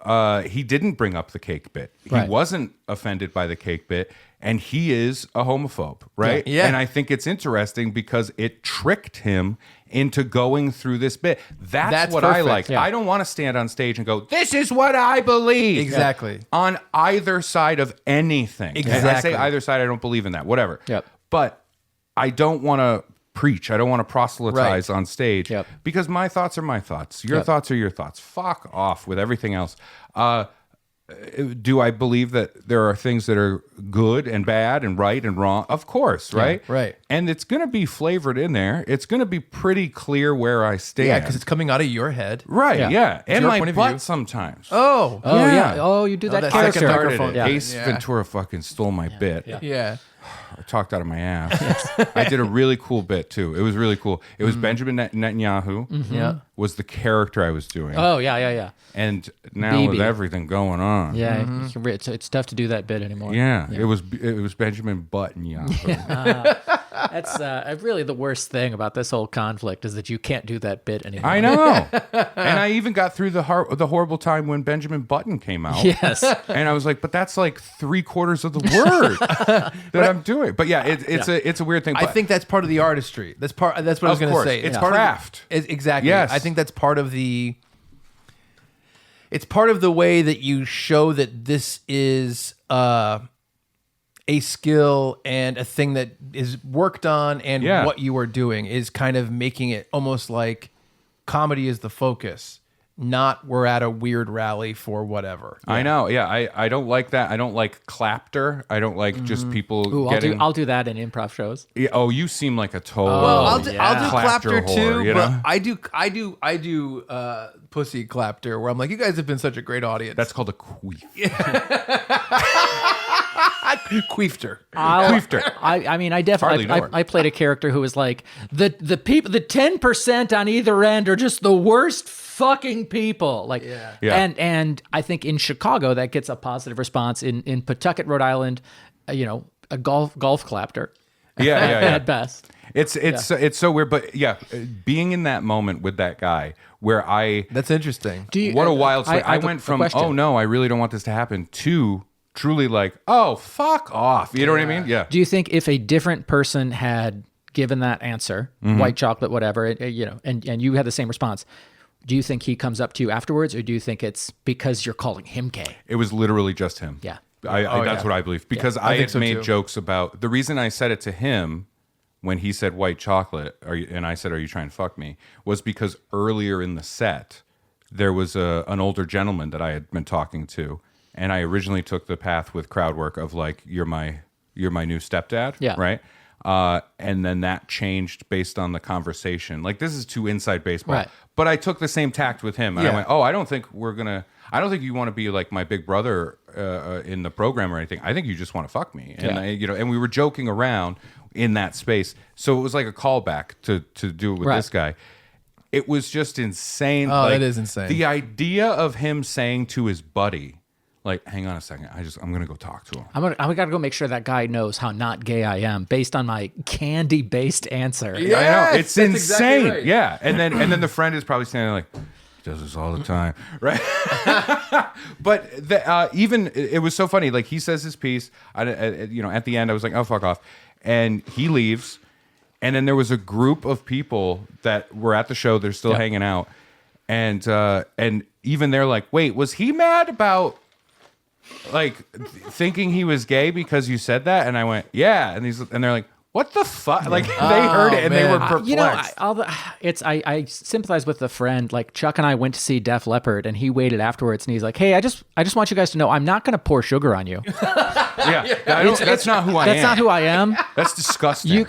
didn't bring up the cake bit. He Right. wasn't offended by the cake bit, and he is a homophobe, right? Yeah. And I think it's interesting because it tricked him into going through this bit. That's what I perfect. like. Yeah. I don't want to stand on stage and go, "This is what I believe." Exactly. On either side of anything. And I Exactly. say either side, I don't believe in that. Whatever. Yep. But I don't want to preach. I don't want to proselytize on stage Yep. because my thoughts are my thoughts. Your Yep. thoughts are your thoughts. Fuck off with everything else. Do I believe that there are things that are good and bad and right and wrong? Of course, right? right. And it's going to be flavored in there. It's going to be pretty clear where I stand. Yeah, because it's coming out of your head. right, Yeah. yeah. And your my point of butt view. sometimes. Oh. Oh Yeah. yeah. Oh, you do that that character. second Started microphone. it. Yeah. Ace Yeah. Ventura fucking stole my bit. Yeah. I talked out of my ass. I did a really cool bit too. It was really cool. It was Benjamin Netanyahu Yeah. was the character I was doing. Oh yeah. And now with BB. everything going on. Yeah, it's tough to do that bit anymore. Yeah, it was Benjamin Netanyahu. That's really the worst thing about this whole conflict is that you can't do that bit anymore. I know. And I even got through the horrible time when Benjamin Button came out. Yes. And I was like, but that's like 3/4 of the word that I'm doing. But yeah, it's a weird thing. I But think that's part of the artistry. That's what I was Of going to course. say. It's part craft. Of exactly. Yes. I think that's part of the. It's part of the way that you show that this is a skill and a thing that is worked on, and Yeah. what you are doing is kind of making it almost like comedy is the focus, not we're at a weird rally for whatever. I know. Yeah, I don't like that. I don't like clapter. I don't like just people Ooh, getting. I'll do that in improv shows. Yeah, oh, you seem like a total. Well, I'll do Clapter clapter too, whore, you but know? I do pussy clapter where I'm like, you guys have been such a great audience. That's called a queef. queefter. I mean, I definitely Hardly know her. I played a character who was like the people, the 10% on either end are just the worst fucking people. Like, Yeah. and I think in Chicago that gets a positive response. In Pawtucket, Rhode Island, a golf clapter. Yeah. At best. It's so weird, but yeah, being in that moment with that guy where That's interesting. what a wild story. I have went a from question. oh no, I really don't want this to happen to truly like oh fuck off. You know what I mean? Yeah. Do you think if a different person had given that answer, white chocolate, whatever, and you had the same response, do you think he comes up to you afterwards, or do you think it's because you're calling him gay? It was literally just him. Yeah. That's what I believe because I think had so, made too. jokes about the reason I said it to him when he said white chocolate, and I said, "Are you trying to fuck me?" was because earlier in the set there was an older gentleman that I had been talking to, and I originally took the path with crowd work of like, "You're my new stepdad," Yeah. right? And then that changed based on the conversation. Like this is too inside baseball, Right. but I took the same tact with him, and I Yeah. went, "Oh, I don't think you want to be like my big brother in the program or anything. I think you just want to fuck me." And Yeah. and we were joking around in that space, so it was like a callback to do it with Right. this guy. It was just insane. Oh, like, that is insane. The idea of him saying to his buddy, like, "Hang on a second, I'm gonna go talk to him." I gotta go make sure that guy knows how not gay I am based on my candy based answer. I know Yes, it's that's insane. exactly right. Yeah, and then the friend is probably standing like, "He does this all the time," right? But even it was so funny. Like he says his piece. At the end, I was like, "Oh, fuck off," and he leaves. And then there was a group of people that were at the show. They're still hanging out, and even they're like, "Wait, was he mad about?" Like thinking he was gay because you said that, and I went, yeah, and they're like, what the fuck? Like they heard it and they were man. perplexed. I sympathize with the friend. Like Chuck and I went to see Def Leppard, and he waited afterwards, and he's like, "Hey, I just want you guys to know, I'm not going to pour sugar on you. That's not who I am. That's not who I am. That's disgusting. You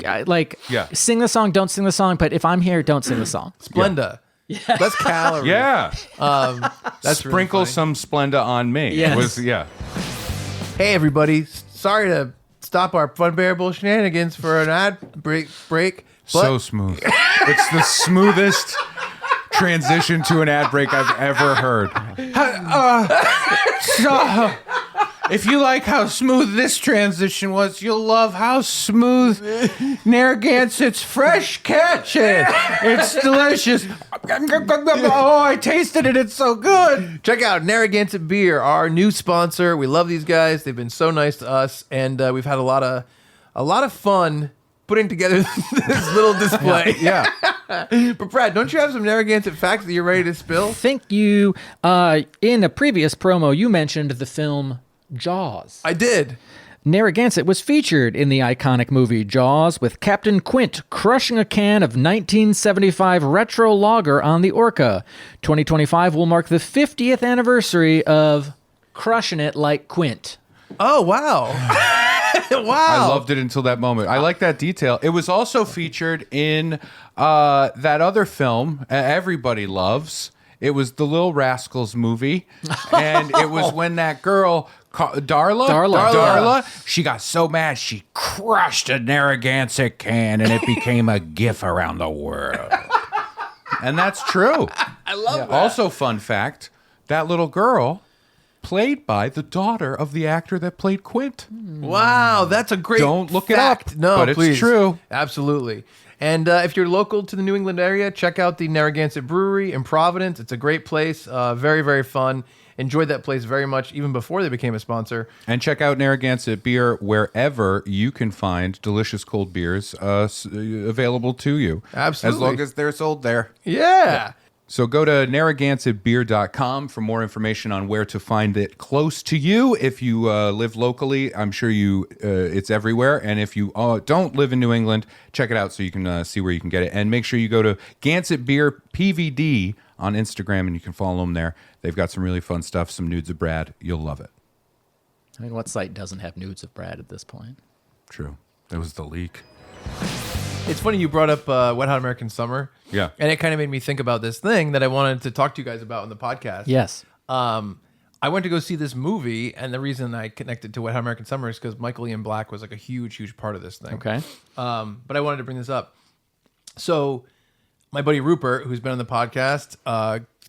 Yeah. sing the song, don't sing the song. But if I'm here, don't sing the song." Splenda. less calories. Yeah. That's Sprinkle really funny. some Splenda on me. Yes. Hey, everybody. Sorry to stop our Funbearable shenanigans for an ad break. But So smooth. It's the smoothest transition to an ad break I've ever heard. So, if you like how smooth this transition was, you'll love how smooth Narragansett's fresh catch is. It's delicious. Oh, I tasted it. It's so good. check out Narragansett Beer, our new sponsor. We love these guys. They've been so nice to us, and we've had a lot of fun putting together this little display. Yeah. But Brad, don't you have some Narragansett facts that you're ready to spill? Thank you. In a previous promo, you mentioned the film Jaws. I did. Narragansett was featured in the iconic movie Jaws, with Captain Quint crushing a can of 1975 retro lager on the Orca. 2025 will mark the 50th anniversary of Crushing It Like Quint. Oh, wow. I loved it until that moment. I like that detail. It was also featured in that other film everybody loves. It was the Little Rascals movie. And it was when that girl, Darla, she got so mad she crushed a Narragansett can and it became a gif around the world. And that's true. I love that. Also, fun fact, that little girl played by the daughter of the actor that played Quint. Wow, that's a great Don't look fact. it up, No, but it's please. true. Absolutely. And if you're local to the New England area, check out the Narragansett Brewery in Providence. It's a great place. Very, very fun. Enjoyed that place very much, even before they became a sponsor. And check out Narragansett Beer wherever you can find delicious cold beers available to you. Absolutely. As long as they're sold there. Yeah. So go to narragansettbeer.com for more information on where to find it close to you. If you live locally, I'm sure it's everywhere. And if you don't live in New England, check it out so you can see where you can get it. And make sure you go to Gansett Beer PVD on Instagram and you can follow them there. They've got some really fun stuff, some nudes of Brad. You'll love it. I mean, what site doesn't have nudes of Brad at this point? True. That was the leak. It's funny you brought up Wet Hot American Summer. Yeah. And it kind of made me think about this thing that I wanted to talk to you guys about in the podcast. Yes. I went to go see this movie, and the reason I connected to Wet Hot American Summer is because Michael Ian Black was like a huge, huge part of this thing. Okay. But I wanted to bring this up. So my buddy Rupert, who's been on the podcast,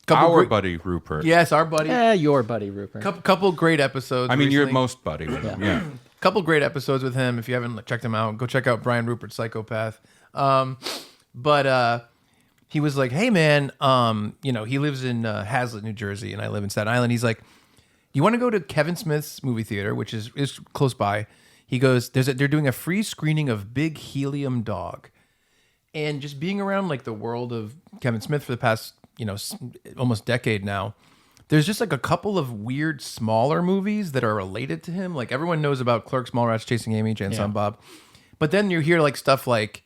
Buddy Rupert. Yes, our buddy. Your buddy, Rupert. Couple great episodes. I mean, recently. you're most buddy with him. Yeah. Couple great episodes with him. If you haven't checked him out, go check out Brian Rupert Psychopath. But he was like, "Hey man, he lives in Hazlet, New Jersey, and I live in Staten Island." He's like, "You want to go to Kevin Smith's movie theater, which is close by?" He goes, "They're doing a free screening of Big Helium Dog," and just being around like the world of Kevin Smith for the past almost decade now. There's just like a couple of weird smaller movies that are related to him. Like everyone knows about Clerks, Mallrats, Chasing Amy, Jane Silent Bob. But then you hear like stuff like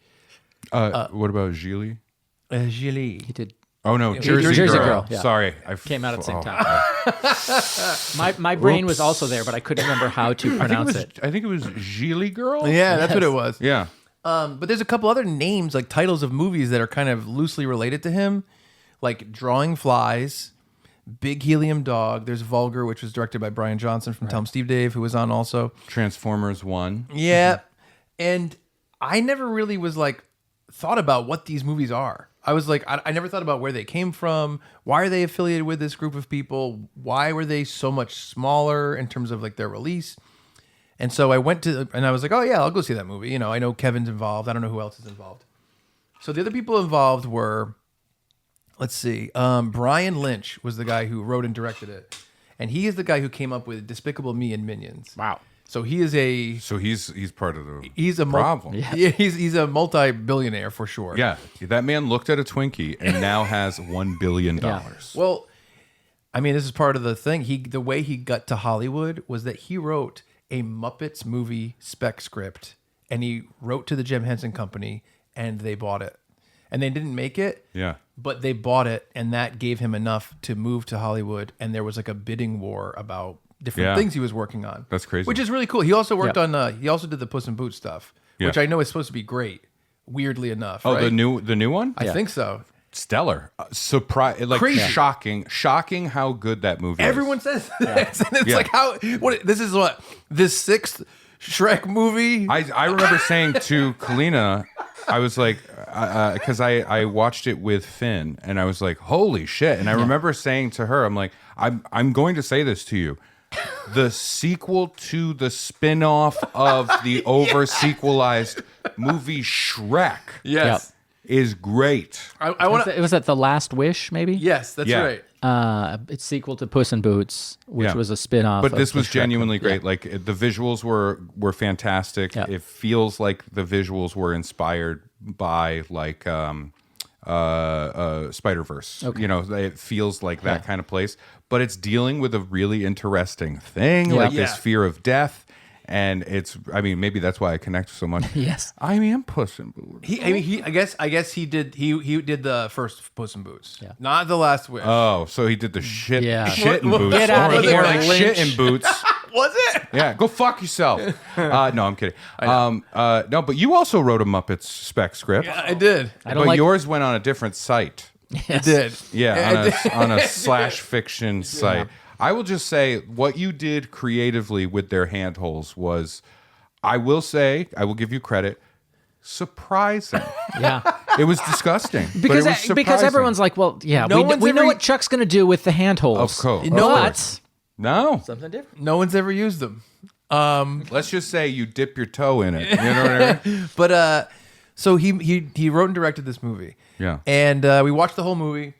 what about Gigli? Gilly. He did. Oh no, Jersey Jersey Girl. Girl, yeah. Sorry, I Came out at the same time. My brain was also there, but I couldn't remember how to pronounce it. I think it was Gigli Girl. Yeah, that's what it was. Yeah. But there's a couple other names, like titles of movies that are kind of loosely related to him, like Drawing Flies, Big Helium Dog. There's Vulgar, which was directed by Bryan Johnson from Tell 'em Steve Dave, who was on also. Transformers 1. Yeah. And I never really was like thought about what these movies are. I was like, I never thought about where they came from. Why are they affiliated with this group of people? Why were they so much smaller in terms of like their release? And so I went to, and I was like, oh yeah, I'll go see that movie. I know Kevin's involved. I don't know who else is involved. So the other people involved were, let's see, Brian Lynch was the guy who wrote and directed it. And he is the guy who came up with Despicable Me and Minions. Wow. So he is he's part of the he's a problem. Yeah, he's a multi-billionaire for sure. Yeah, that man looked at a Twinkie and now has $1 billion. Well, I mean, this is part of the thing. The way he got to Hollywood was that he wrote a Muppets movie spec script, and he wrote to the Jim Henson Company, and they bought it. And they didn't make it. Yeah. But they bought it, and that gave him enough to move to Hollywood. And there was like a bidding war about different things he was working on. That's crazy. Which is really cool. He also worked on. He also did the Puss in Boots stuff, which Yeah. I know is supposed to be great. Weirdly enough. Oh, right? the new one? I think so. stellar, surprise, like Crazy. shocking how good that movie Everyone is. says this. And it's Yeah. like, this is the sixth Shrek movie? I remember saying to Kalina, I was like, because I watched it with Finn, and I was like, holy shit. And I remember saying to her, I'm like, I'm going to say this to you. The sequel to the spin-off of the over-sequelized movie Shrek Yes. is great. I want to. It was at The Last Wish, maybe? Yes, that's Yeah. right. It's sequel to Puss in Boots, which Yeah. was a spin-off. But of this the was Shrek genuinely one. great. Like the visuals were fantastic. Yeah. It feels like the visuals were inspired by like Spider-Verse. You know, it feels like that kind of place. But it's dealing with a really interesting thing, like this Yeah. fear of death. And it's, I mean, maybe that's why I connect so much. Yes. I am Puss in Boots. I guess he did the first Puss in Boots. Yeah. Not the Last Wish. Oh, so he did the shit in What- boots. get outta Or here, more like Lynch. shit in boots. Was it? Yeah, go fuck yourself. No, I'm kidding. No, but you also wrote a Muppets spec script. I did. But yours went on a different site. I did. Yeah, I on a slash fiction site. I will just say what you did creatively with their handholds was, I will say, I will give you credit, surprising. Yeah. It was disgusting. but it Because was because surprising. everyone's like, well, yeah, No we one's know ever- what Chuck's going to do with the handholds. Of course. No one- But No. something different. No one's ever used them. Let's just say you dip your toe in it. You know what I mean? But so he wrote and directed this movie. Yeah. And we watched the whole movie,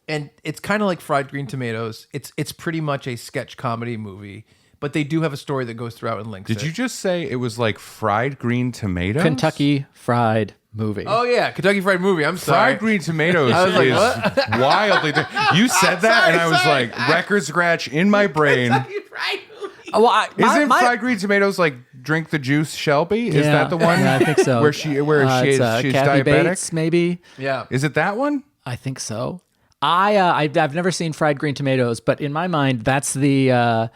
and it's kind of like Fried Green Tomatoes. It's pretty much a sketch comedy movie, but they do have a story that goes throughout and links. Did you just say it was like fried green tomatoes? Kentucky Fried Movie. Oh yeah, Kentucky Fried Movie. I'm sorry. Fried green tomatoes I was like, is wildly. You said that, and I was like, record scratch in my brain. Kentucky Fried Movie. Oh, well, Isn't fried green tomatoes like drink the juice, Shelby? Is that the one? Yeah, I think so. Where she's It's, she's Kathy diabetic. Bates, maybe. Yeah. Is it that one? I think so. I've never seen Fried Green Tomatoes, but in my mind, that's the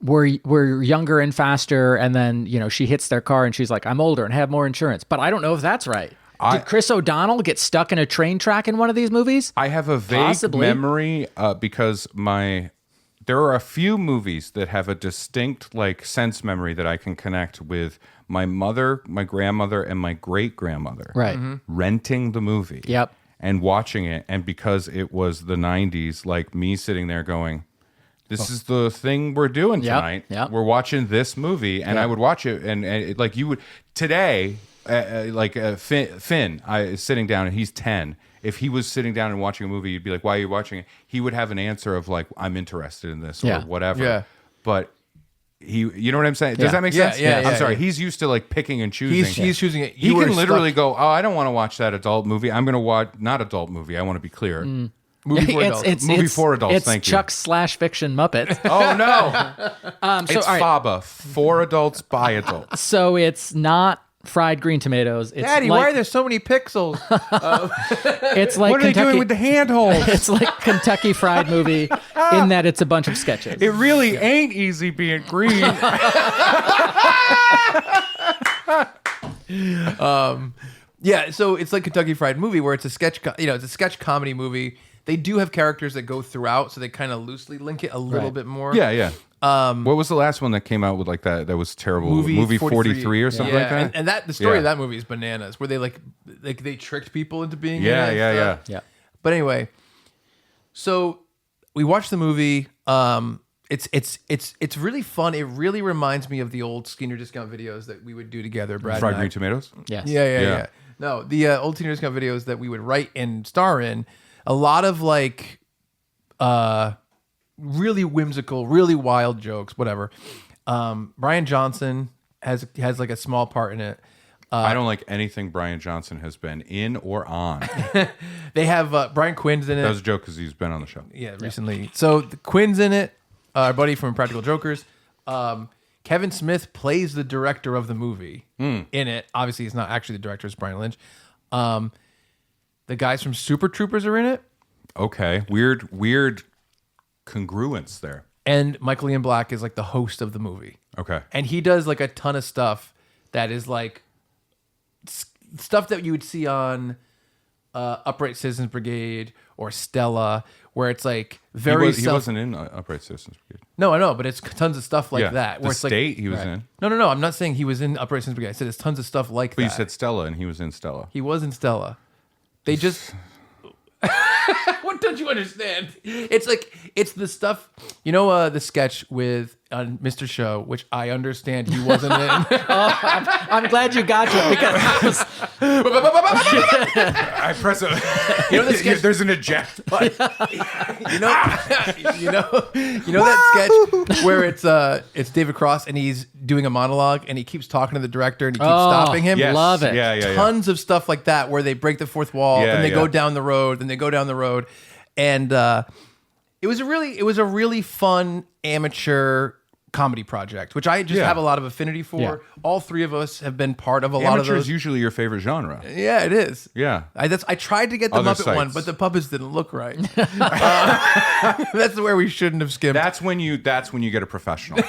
we're younger and faster, and then she hits their car and she's like, I'm older and have more insurance. But I don't know if that's right. Did Chris O'Donnell get stuck in a train track in one of these movies? I have a vague Possibly. memory because there are a few movies that have a distinct like sense memory that I can connect with my mother, my grandmother, and my great grandmother. Right. Renting the movie. Yep. And watching it, and because it was the 90s, like me sitting there going, this is the thing we're doing Yep, tonight. yep. We're watching this movie, and I would watch it, and like you would today, Finn, sitting down, and he's 10. If he was sitting down and watching a movie, you'd be like, "Why are you watching it?" He would have an answer of like, "I'm interested in this" or Yeah. whatever. Yeah. But you know what I'm saying? Does Yeah. that make Yeah, sense? yeah, I'm yeah, sorry. yeah. He's used to like picking and choosing. He's choosing it. He You were can literally stuck- go, "Oh, I don't want to watch that adult movie. I'm going to watch not adult movie. I want to be clear." movie for adults. Movie for adults, It's thank you. Chuck slash fiction Muppet. Oh no! So, It's all right, FABA for adults by adults. so it's not fried green tomatoes. It's Daddy, like, why are there so many pixels? It's like What are they Kentucky. doing with the handholds? It's like Kentucky Fried Movie in that it's a bunch of sketches. It really ain't easy being green. Yeah, so it's like Kentucky Fried Movie where it's a sketch, it's a sketch comedy movie. They do have characters that go throughout, so they kind of loosely link it a little Right. bit more. Yeah. What was the last one that came out with like that? That was terrible. Movie 43 or something like that. And that the story of Yeah. that movie is bananas, where they like they tricked people into being Yeah, in it yeah, and yeah. stuff. Yeah. But anyway, so we watched the movie. It's really fun. It really reminds me of the old Skinner Discount videos that we would do together, Brad. Fried and I. green tomatoes. Yes. Yeah. No, the old Skinner Discount videos that we would write and star in. A lot of like, really whimsical, really wild jokes. Whatever. Bryan Johnson has like a small part in it. I don't like anything Bryan Johnson has been in or on. They have Brian Quinn's in it. That was a joke because he's been on the show. Yeah, recently. So the Quinn's in it, our buddy from Practical Jokers. Kevin Smith plays the director of the movie in it. Obviously, he's not actually the director; it's Brian Lynch. The guys from Super Troopers are in it, Okay, weird congruence there. and Michael Ian Black is like the host of the movie, Okay, and he does like a ton of stuff that is like stuff that you would see on Upright Citizens Brigade or Stella, where it's like He very wasn't in Upright Citizens Brigade. No, I know, but it's tons of stuff like Yeah, that. the Where it's State like, he was in. No. I'm not saying he was in Upright Citizens Brigade. I said it's tons of stuff like But that. you said Stella, and he was in Stella. He was in Stella. They just. What don't you understand? It's like it's the stuff. You know, the sketch with Mr. Show, which I understand he wasn't in. I'm glad you got to it because I press a. You know the sketch? There's an eject button. you know that sketch where it's David Cross and he's doing a monologue and he keeps talking to the director and he keeps stopping him. Yes. Love it. Yeah. Tons of stuff like that where they break the fourth wall, Yeah, then they yeah. go down the road, and it was a really fun amateur comedy project, which I just Yeah. have a lot of affinity for. Yeah. All three of us have been part of a lot of Amateur those. is usually your favorure genre. Yeah, it is. Yeah. I tried to get the Other Muppet one, sites. but the puppets didn't look right. That's where we shouldn't have skimmed. That's when you get a professional.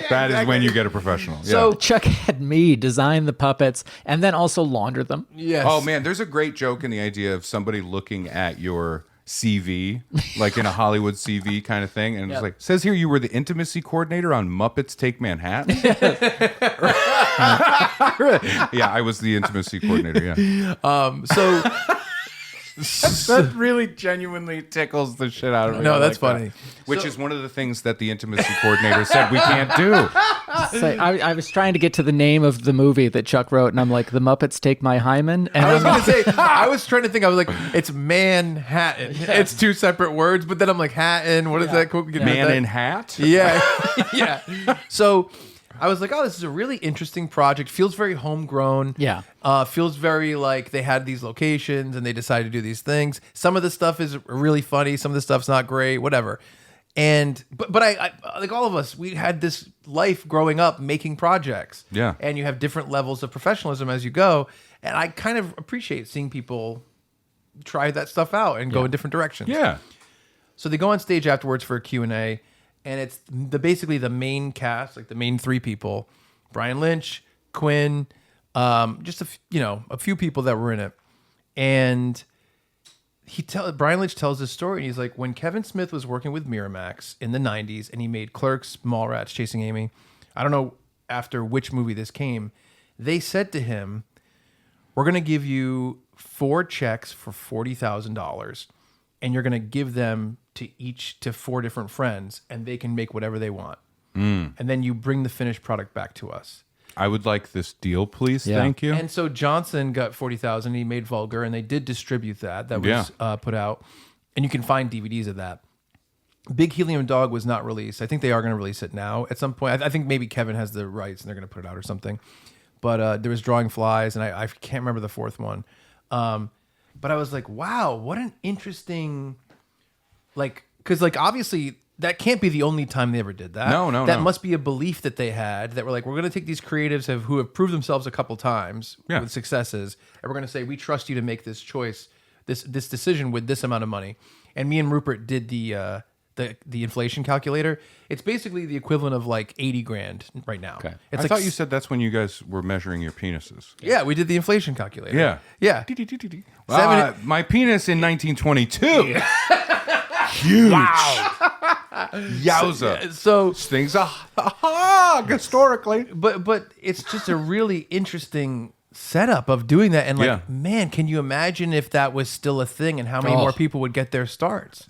That is when you get a professional. Yeah. So- Chuck had me design the puppets and then also launder them. Yes. Oh man, there's a great joke in the idea of somebody looking at your CV, like in a Hollywood CV kind of thing, and it's like, says here you were the intimacy coordinator on Muppets Take Manhattan. Yeah, I was the intimacy coordinator. Yeah, So that really genuinely tickles the shit out of me. No, I that's like funny. that. Which is one of the things that the intimacy coordinator said we can't do. So I was trying to get to the name of the movie that Chuck wrote, and I'm like, The Muppets Take My Hymen. And I was I'm going to say, I was trying to think, I was like, it's Manhattan. It's two separate words, but then I'm like, Hatton, what is that? Man in hat. Yeah. Yeah. So I was like, oh, this is a really interesting project. Feels very homegrown. Yeah. Feels very like they had these locations and they decided to do these things. Some of the stuff is really funny. Some of the stuff's not great, whatever. And, but I like all of us, we had this life growing up making projects. Yeah. And you have different levels of professionalism as you go. And I kind of appreciate seeing people try that stuff out and go in different directions. Yeah. So they go on stage afterwards for a Q&A, and it's basically the main cast, like the main three people, Brian Lynch, Quinn, just a few people that were in it. And Brian Lynch tells this story, and he's like, when Kevin Smith was working with Miramax in the 90s, and he made Clerks, Mallrats, Chasing Amy, I don't know after which movie this came, they said to him, we're going to give you 4 checks for $40,000, and you're going to give them to 4 different friends, and they can make whatever they want. And then you bring the finished product back to us. I would like this deal, please. Yeah. Thank you. And so Johnson got $40,000. He made Vulgar, and they did distribute that. That was put out, and you can find DVDs of that. Big Helium Dog was not released. I think they are going to release it now at some point. I think maybe Kevin has the rights, and they're going to put it out or something. But there was Drawing Flies, and I can't remember the fourth one. But I was like, wow, what an interesting, because obviously that can't be the only time they ever did that. No. That must be a belief that they had, that were like, we're going to take these creatives who have proved themselves a couple times with successes, and we're going to say, we trust you to make this choice, this decision with this amount of money. And me and Rupert did the inflation calculator. It's basically the equivalent of like 80 grand right now. Okay. It's I thought you said that's when you guys were measuring your penises. Yeah, we did the inflation calculator. Yeah. Yeah. My penis in 1922. Huge. Wow. Yowza. So Things a hog historically. but it's just a really interesting setup of doing that, and man, can you imagine if that was still a thing and how many more people would get their starts?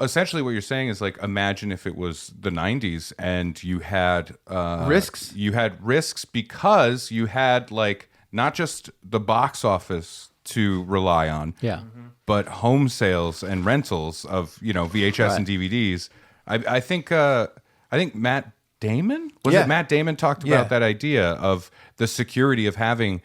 Essentially what you're saying is like, imagine if it was the 90s and you had Risks? You had risks because you had like not just the box office to rely on, but home sales and rentals of VHS and DVDs. I think Matt Damon it Matt Damon talked about that idea of the security of having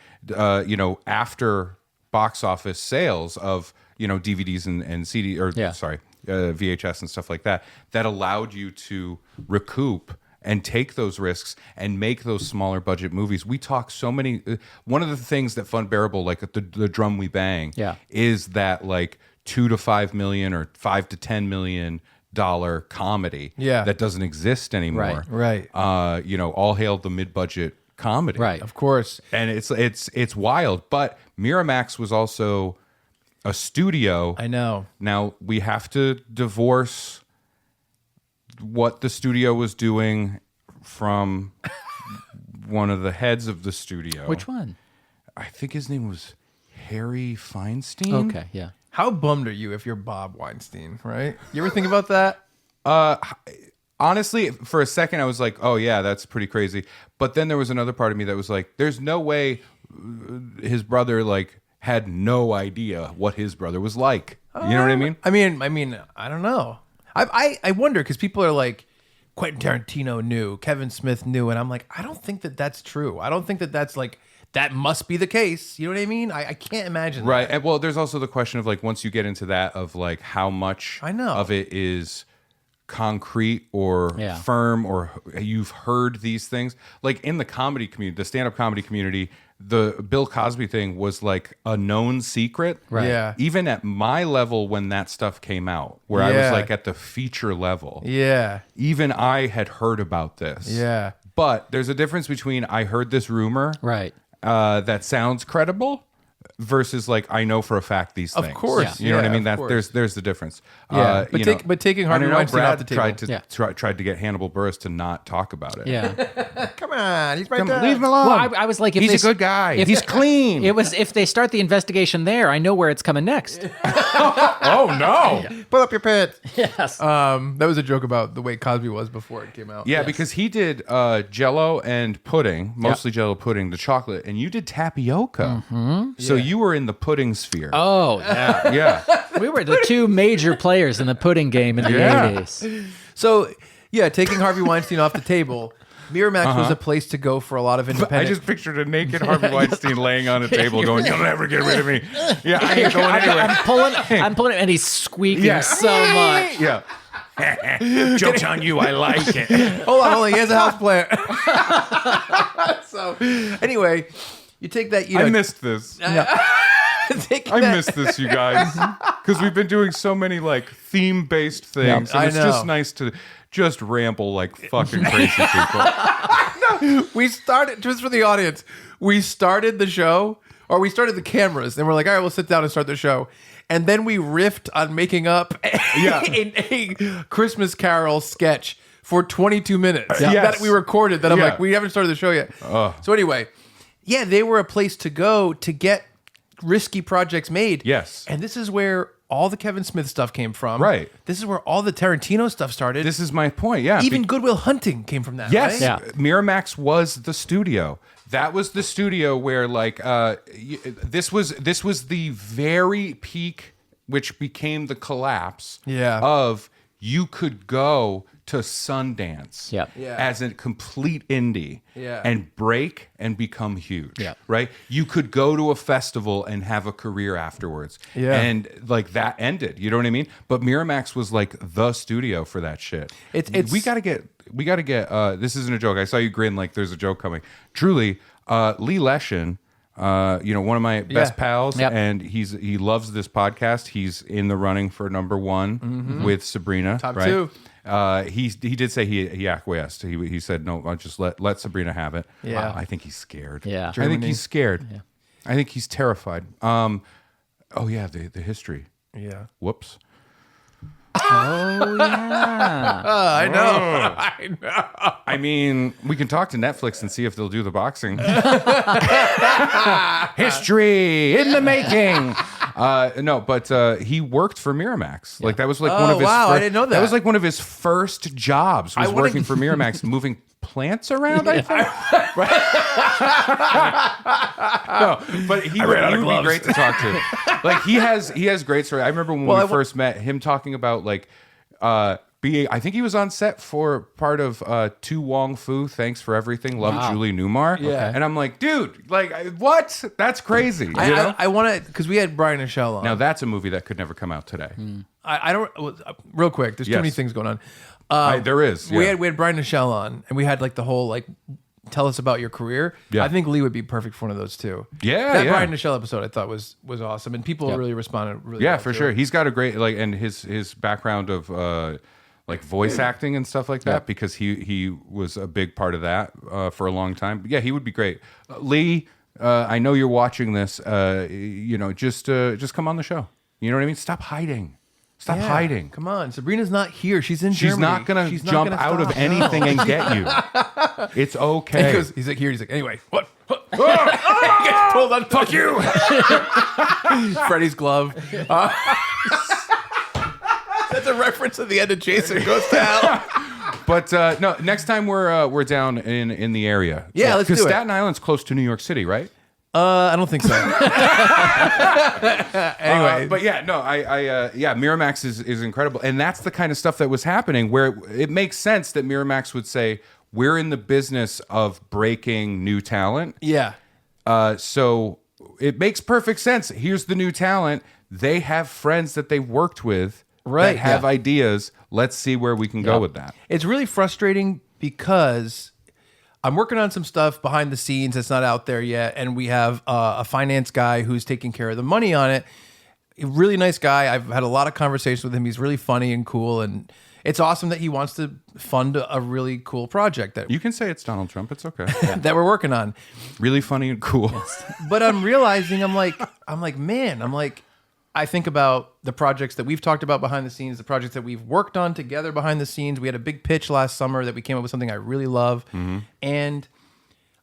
after box office sales of DVDs and CD VHS and stuff like that allowed you to recoup and take those risks and make those smaller budget movies. We talk so many. One of the things that Funbearable, like the Drum We Bang, is that like $2 to $5 million or $5 to $10 million comedy that doesn't exist anymore. Right. All hail the mid-budget comedy. Right. Of course. And it's wild. But Miramax was also a studio. I know. Now we have to divorce what the studio was doing from one of the heads of the studio. Which one? I think his name was Harry Feinstein. Okay, yeah. How bummed are you if you're Bob Weinstein, right? You ever think about that? Honestly, for a second, I was like, oh, yeah, that's pretty crazy. But then there was another part of me that was like, there's no way his brother, like, had no idea what his brother was like. You know what I mean? I mean, I don't know. I wonder, because people are like, Quentin Tarantino knew, Kevin Smith knew, and I'm like, I don't think that that's true. I don't think that that's like, that must be the case. You know what I mean? I can't imagine Right. that. And well, there's also the question of like, once you get into that of like how much I know. of it is concrete or Yeah. firm or you've heard these things. Like in the comedy community, the stand-up comedy community, the Bill Cosby thing was like a known secret. Right. Yeah. Even at my level when that stuff came out, where I Yeah. was like at the feature level, Yeah. even I had heard about this. Yeah. But there's a difference between I heard this rumor Right. that sounds credible versus like I know for a fact these things. Of course. You know what I Yeah, mean? of That course. there's the difference. Yeah, You but taking I Harvey don't know, Weinstein Brad off the table. tried to Yeah. tried to get Hannibal Buress to not talk about it. Yeah. Come on, he's right Come, there. leave him alone. Well, I was like, if he's they, a good guy. if- He's clean. It was if they start the investigation there, I know where it's coming next. Oh no. Pull up your pants. Yes. That was a joke about the way Cosby was before it came out. Yeah, because he did Jello and pudding, mostly Jello pudding, the chocolate, and you did tapioca. So you were in the pudding sphere. Oh, yeah. Yeah. We were the two major players in the pudding game in the Yeah. 80s. So, yeah, taking Harvey Weinstein off the table, Miramax was a place to go for a lot of I independent. just pictured a naked Harvey Weinstein laying on a table going, "You'll never get rid of me." Yeah, I ain't going anywhere. I'm pulling it, and he's squeaking Yeah. so much. Yeah. Joke's on you. I like it. hold on, he has a house plant. So, anyway, you take that. You know, I missed this. take I that- missed this, you guys, because we've been doing so many like theme-based things, I and it's know. just nice to just ramble like fucking crazy people. We started, just for the audience, we started the show, or we started the cameras, and we're like, all right, we'll sit down and start the show. And then we riffed on making up a Christmas Carol sketch for 22 minutes Yes. that we recorded that I'm Yeah. like, we haven't started the show yet. So anyway, yeah, they were a place to go to get risky projects made. Yes. And this is where all the Kevin Smith stuff came from. Right. This is where all the Tarantino stuff started. This is my point. Yeah. Even Good Will Hunting came from that. Yes, right? Yeah. Miramax was the studio. That was the studio where, like, this was the very peak, which became the collapse. Yeah. Of you could go to Sundance Yep. Yeah. as a complete indie Yeah. and break and become huge. Yep. Right. You could go to a festival and have a career afterwards. Yeah. And like that ended. You know what I mean? But Miramax was like the studio for that shit. It's- we gotta get this isn't a joke. I saw you grin like there's a joke coming. Truly, Lee Leshin, one of my best pals, Yep. and he loves this podcast. He's in the running for number one with Sabrina. Top right? two. He did say he acquiesced. He said no, I'll just let Sabrina have it. Yeah. I think he's scared. Yeah. I think Germany. he's scared. Yeah. I think he's terrified. Oh yeah, the history. Yeah. Whoops. Oh, yeah. I know. I know. I mean, we can talk to Netflix and see if they'll do the boxing. History in the making. No, but he worked for Miramax. Like that was like one Oh, of his. wow, I didn't know that. That was like one of his first jobs. Was I wanna- working for Miramax, moving plants around. I think. No, but he would be great to talk to. Like he has great story. I remember when we first met him talking about like being. I think he was on set for part of To Wong Fu. Thanks for everything. Love Julie Newmar. Yeah. And I'm like, dude, like what? That's crazy. You know? I want to, because we had Brian and Shell on. Now that's a movie that could never come out today. I don't, real quick, there's too Yes. many things going on. There is. We yeah. had Brian and Shell on, and we had like the whole like, tell us about your career. Yeah. I think Lee would be perfect for one of those too. Yeah, That yeah. Brian and Shell episode I thought was awesome, and people really responded really Yeah, well for to sure. it. He's got a great like, and his background of like voice acting and stuff like that because he was a big part of that for a long time. But yeah, he would be great. Lee, I know you're watching this. Just come on the show. You know what I mean? Stop hiding. Stop hiding. Come on, Sabrina's not here. She's in She's Germany. not gonna She's not jump gonna out of stop. anything and get you. It's okay. He's like here. He's like anyway. What? He gets pulled on. Fuck you. Freddy's glove. That's a reference at the end of Jason Goes to Hell. But no, next time we're down in the area. Yeah, let's do it. Because Staten Island's close to New York City, right? I don't think so. Anyway, but yeah, no, Miramax is incredible, and that's the kind of stuff that was happening where it makes sense that Miramax would say we're in the business of breaking new talent. yeah. So it makes perfect sense. Here's the new talent. They have friends that they've worked with Right, that have yeah. ideas. Let's see where we can go with that. It's really frustrating because I'm working on some stuff behind the scenes that's not out there yet, and we have a finance guy who's taking care of the money on it. A really nice guy. I've had a lot of conversations with him. He's really funny and cool, and it's awesome that he wants to fund a really cool project that You can say it's Donald Trump. It's okay. that we're working on. Really funny and cool. But I'm realizing, I think about the projects that we've talked about behind the scenes, the projects that we've worked on together behind the scenes. We had a big pitch last summer that we came up with something I really love. Mm-hmm. And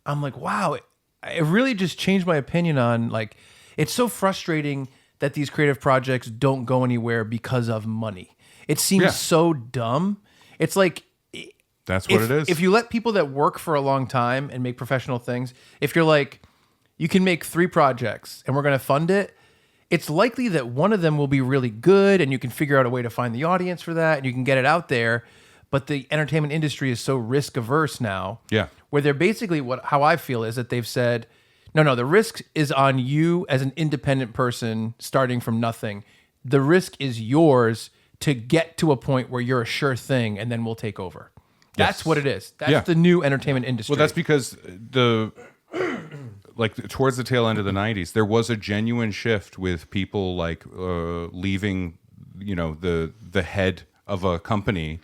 I'm like, wow, it really just changed my opinion on like, it's so frustrating that these creative projects don't go anywhere because of money. It seems so dumb. It's like, That's what it is. if you let people that work for a long time and make professional things, if you're like, you can make 3 projects and we're going to fund it, it's likely that one of them will be really good and you can figure out a way to find the audience for that and you can get it out there. But the entertainment industry is so risk averse now. Yeah. Where they're basically how I feel is that they've said, no, the risk is on you as an independent person starting from nothing. The risk is yours to get to a point where you're a sure thing and then we'll take over. That's what it is. That's the new entertainment industry. Well, that's because towards the tail end of the 90s, there was a genuine shift with people like leaving, the head of a company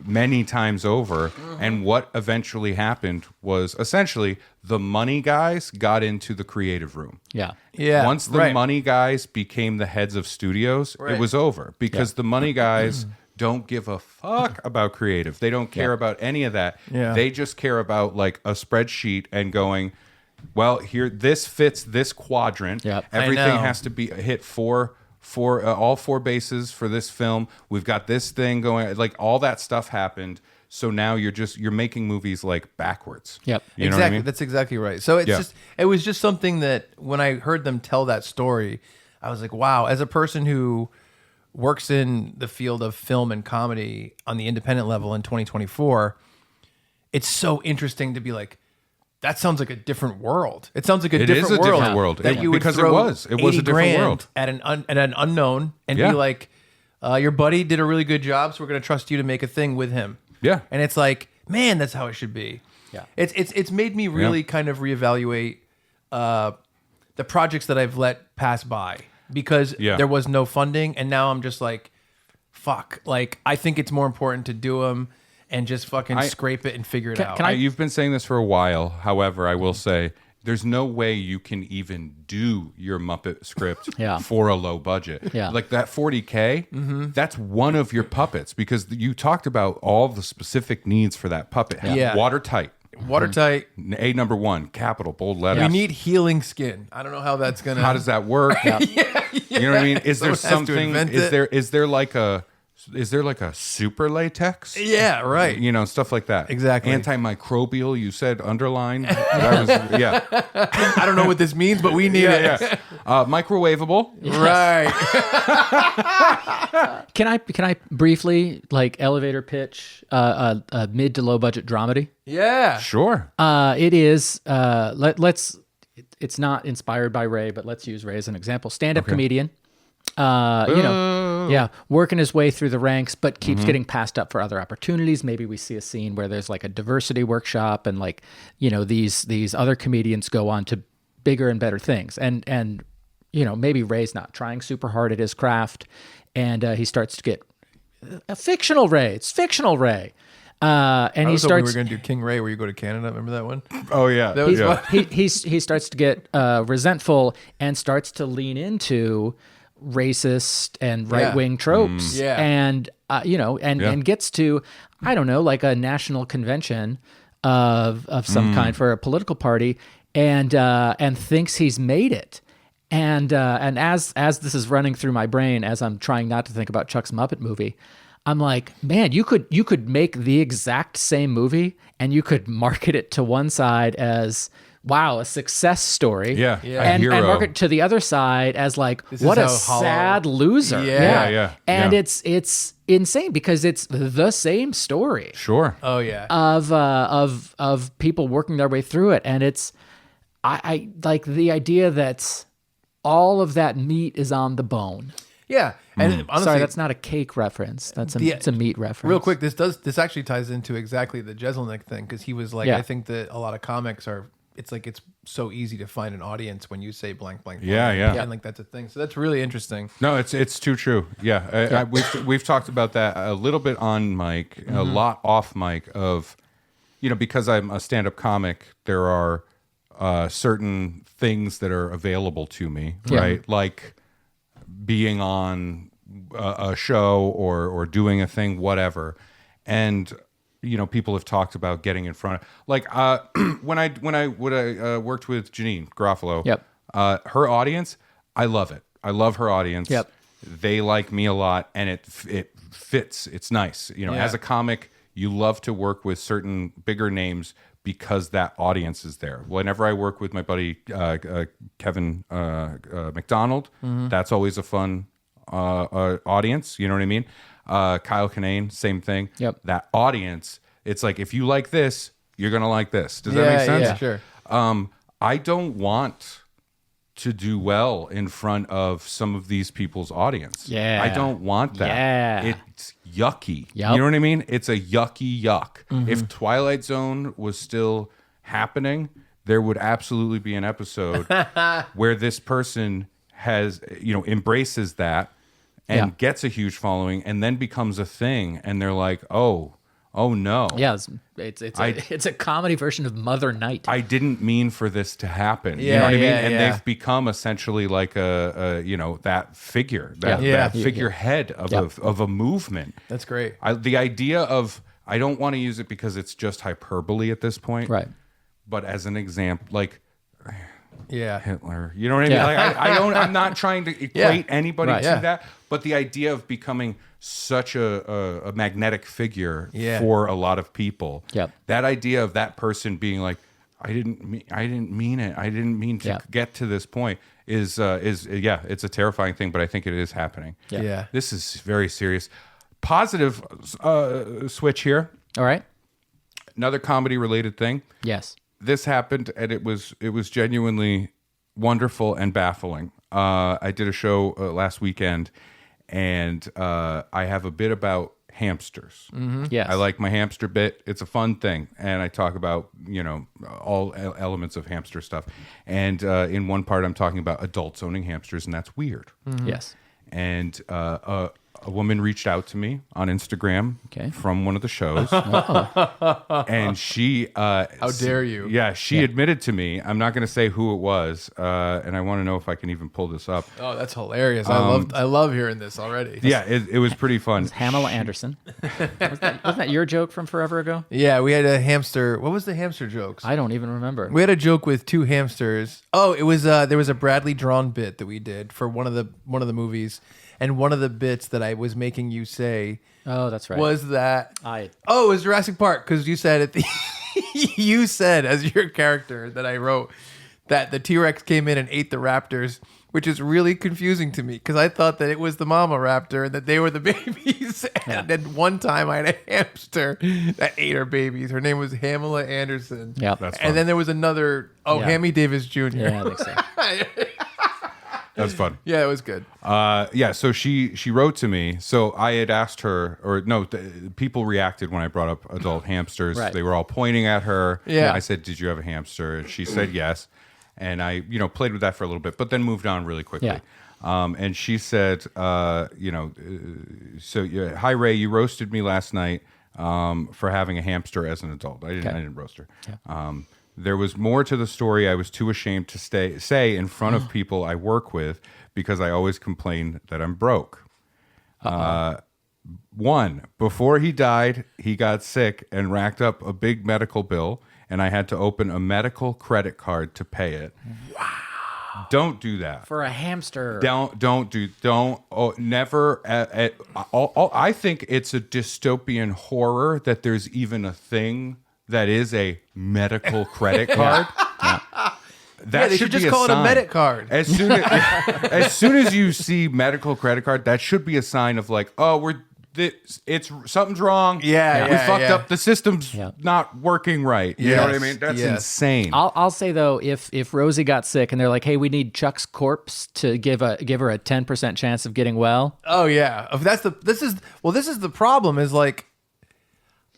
many times over. And what eventually happened was essentially the money guys got into the creative room. Yeah. Yeah, Once the money guys became the heads of studios, it was over because the money guys don't give a fuck about creative. They don't care about any of that. Yeah. They just care about like a spreadsheet and going, well, here, this fits this quadrant. Yep. Everything I know. has to be hit all 4 bases for this film. We've got this thing going, like all that stuff happened. So now you're making movies like backwards. Yep. You know exactly. what I mean? That's exactly right. So it was just something that when I heard them tell that story, I was like, wow, as a person who works in the field of film and comedy on the independent level in 2024, it's so interesting to be like, that sounds like a different world. It sounds like a different world. different world. That you would Because it throw was a 80 different grand world. at an unknown and be like, your buddy did a really good job, so we're going to trust you to make a thing with him. Yeah. And it's like, man, that's how it should be. Yeah. It's made me really kind of reevaluate the projects that I've let pass by because there was no funding, and now I'm just like, fuck. Like, I think it's more important to do them and just fucking scrape it and figure it out. You've been saying this for a while. However, I will say there's no way you can even do your Muppet script for a low budget. Yeah. Like that 40K, that's one of your puppets because you talked about all the specific needs for that puppet. Yeah. Watertight. Watertight. A number 1, capital, bold letters. We need healing skin. I don't know how that's gonna. How does that work? You know what I mean? Is there Someone has to something? invent Is there like a super latex? Yeah, right. You know, stuff like that. Exactly. Antimicrobial, you said underline. That was, I don't know what this means, but we need it. Microwavable. Right. Can I briefly like elevator pitch a mid to low budget dramedy? Yeah. Sure. It is. It's not inspired by Ray, but let's use Ray as an example. Stand-up comedian. Working his way through the ranks, but keeps getting passed up for other opportunities. Maybe we see a scene where there's like a diversity workshop, and like these other comedians go on to bigger and better things. And maybe Ray's not trying super hard at his craft, and he starts to get a fictional Ray. It's fictional Ray. And I he was hoping we starts. were going to do King Ray, where you go to Canada. Remember that one? Oh yeah, That was yeah. fun. he starts to get resentful and starts to lean into racist and right wing tropes. Yeah. And and gets to, I don't know, like a national convention of some kind for a political party, and thinks he's made it. And as this is running through my brain as I'm trying not to think about Chuck's Muppet movie, I'm like, man, you could make the exact same movie and you could market it to one side as, wow, a success story. Yeah, Yeah. a And hero. market to the other side as like, This what is a how hollow- sad loser. Yeah. And yeah. it's insane because it's the same story Sure. Oh, yeah. of people working their way through it. And it's, I like the idea that all of that meat is on the bone. yeah. And honestly, Sorry, that's not a cake reference. It's a meat reference. real quick, this actually ties into exactly the Jeselnik thing, because he was like, Yeah. I think that a lot of comics are, it's like it's so easy to find an audience when you say blank, blank, blank. Yeah, yeah. And like that's a thing. So that's really interesting. No, it's too true. Yeah, we've talked about that a little bit on mic, a lot off mic. Of, because I'm a stand-up comic, there are certain things that are available to me, Yeah. right? Like being on a show or doing a thing, whatever, and people have talked about getting in front of, like, when I worked with Janine Garofalo. Yep. Her audience, I love it. I love her audience. Yep. They like me a lot, and it fits. It's nice. As a comic, you love to work with certain bigger names because that audience is there. Whenever I work with my buddy Kevin McDonald, that's always a fun audience. You know what I mean? Kyle Kinane, same thing. Yep. That audience, it's like, if you like this, you're gonna like this. Does that make sense? Yeah, sure. I don't want to do well in front of some of these people's audience. Yeah. I don't want that. Yeah. It's yucky. Yep. You know what I mean? It's a yucky yuck. If Twilight Zone was still happening, there would absolutely be an episode where this person has, embraces that and Yeah. gets a huge following and then becomes a thing. And they're like, oh no. Yeah, it's a comedy version of Mother Night. I didn't mean for this to happen. You Yeah, know what I mean? yeah, And yeah. they've become essentially like that figure, that Yeah. figurehead of a movement. That's great. The idea of, I don't want to use it because it's just hyperbole at this point. Right. But as an example, like Yeah. Hitler, you know what I mean? Yeah. Like, I'm not trying to equate anybody Right, to yeah. that, but the idea of becoming such a magnetic figure Yeah. for a lot of people. Yep. That idea of that person being like, I didn't mean it. I didn't mean to Yep. get to this point is it's a terrifying thing, but I think it is happening. Yeah. Yeah. This is very serious. Positive switch here. All right. Another comedy related thing. Yes. This happened, and it was genuinely wonderful and baffling. I did a show last weekend, and I have a bit about hamsters. Yes. I like my hamster bit. It's a fun thing, and I talk about all elements of hamster stuff. And in one part, I'm talking about adults owning hamsters, and that's weird. Yes. And a woman reached out to me on Instagram Okay. from one of the shows, and she How dare you? yeah, she admitted to me. I'm not going to say who it was, and I want to know if I can even pull this up. Oh, that's hilarious. I love hearing this already. Yeah, it was pretty fun. Pamela Anderson. Wasn't that your joke from forever ago? Yeah, we had a hamster. What was the hamster jokes? I don't even remember. We had a joke with two hamsters. Oh, it was there was a Bradley drawn bit that we did for one of the movies, and one of the bits that I was making you say Oh, that's right. was that I oh, it was Jurassic Park, because you said at the you said as your character that I wrote that the T-Rex came in and ate the raptors, which is really confusing to me because I thought that it was the mama raptor and that they were the babies. And then one time I had a hamster that ate her babies. Her name was Pamela Anderson. Yeah. That's fun. And then there was another, Yeah. Hammy Davis Jr. Yeah, I think so. That's fun. Yeah, it was good. Yeah, so she wrote to me. So I had asked her, or no, people reacted when I brought up adult hamsters. Right. They were all pointing at her. Yeah. I said, "Did you have a hamster?" And she said yes. And I, played with that for a little bit, but then moved on really quickly. Yeah. And she said, so hi Ray, you roasted me last night. for having a hamster as an adult. I didn't roast her. There was more to the story I was too ashamed to say in front of people I work with because I always complain that I'm broke. One, before he died, he got sick and racked up a big medical bill, and I had to open a medical credit card to pay it. Wow. Don't do that. For a hamster. Never. I think it's a dystopian horror that there's even a thing that is a medical credit card. They should just call it a medic card. As soon as you see medical credit card, that should be a sign of like, oh, something's wrong. We fucked up. The system's not working right. You know what I mean? That's insane. I'll say though, if Rosie got sick and they're like, hey, we need Chuck's corpse to give her a 10% chance of getting well. Oh yeah. This is the problem is like,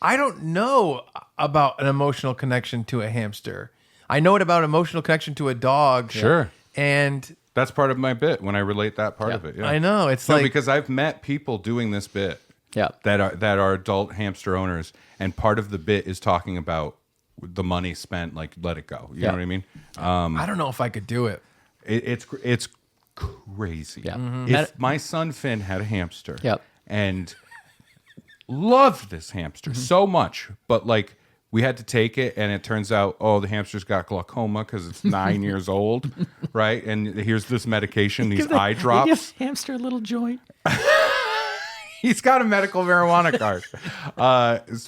I don't know about an emotional connection to a hamster. I know it about emotional connection to a dog. Sure. And that's part of my bit when I relate that part of it. Yeah. I know. It's because I've met people doing this bit that are adult hamster owners, and part of the bit is talking about the money spent, like let it go. You know what I mean? I don't know if I could do it. It's crazy. Yeah. If my son Finn had a hamster and loved this hamster so much, but like we had to take it, and it turns out, the hamster's got glaucoma because it's 9 years old, right? And here's this medication, these eye drops. Give hamster a little joint. He's got a medical marijuana card.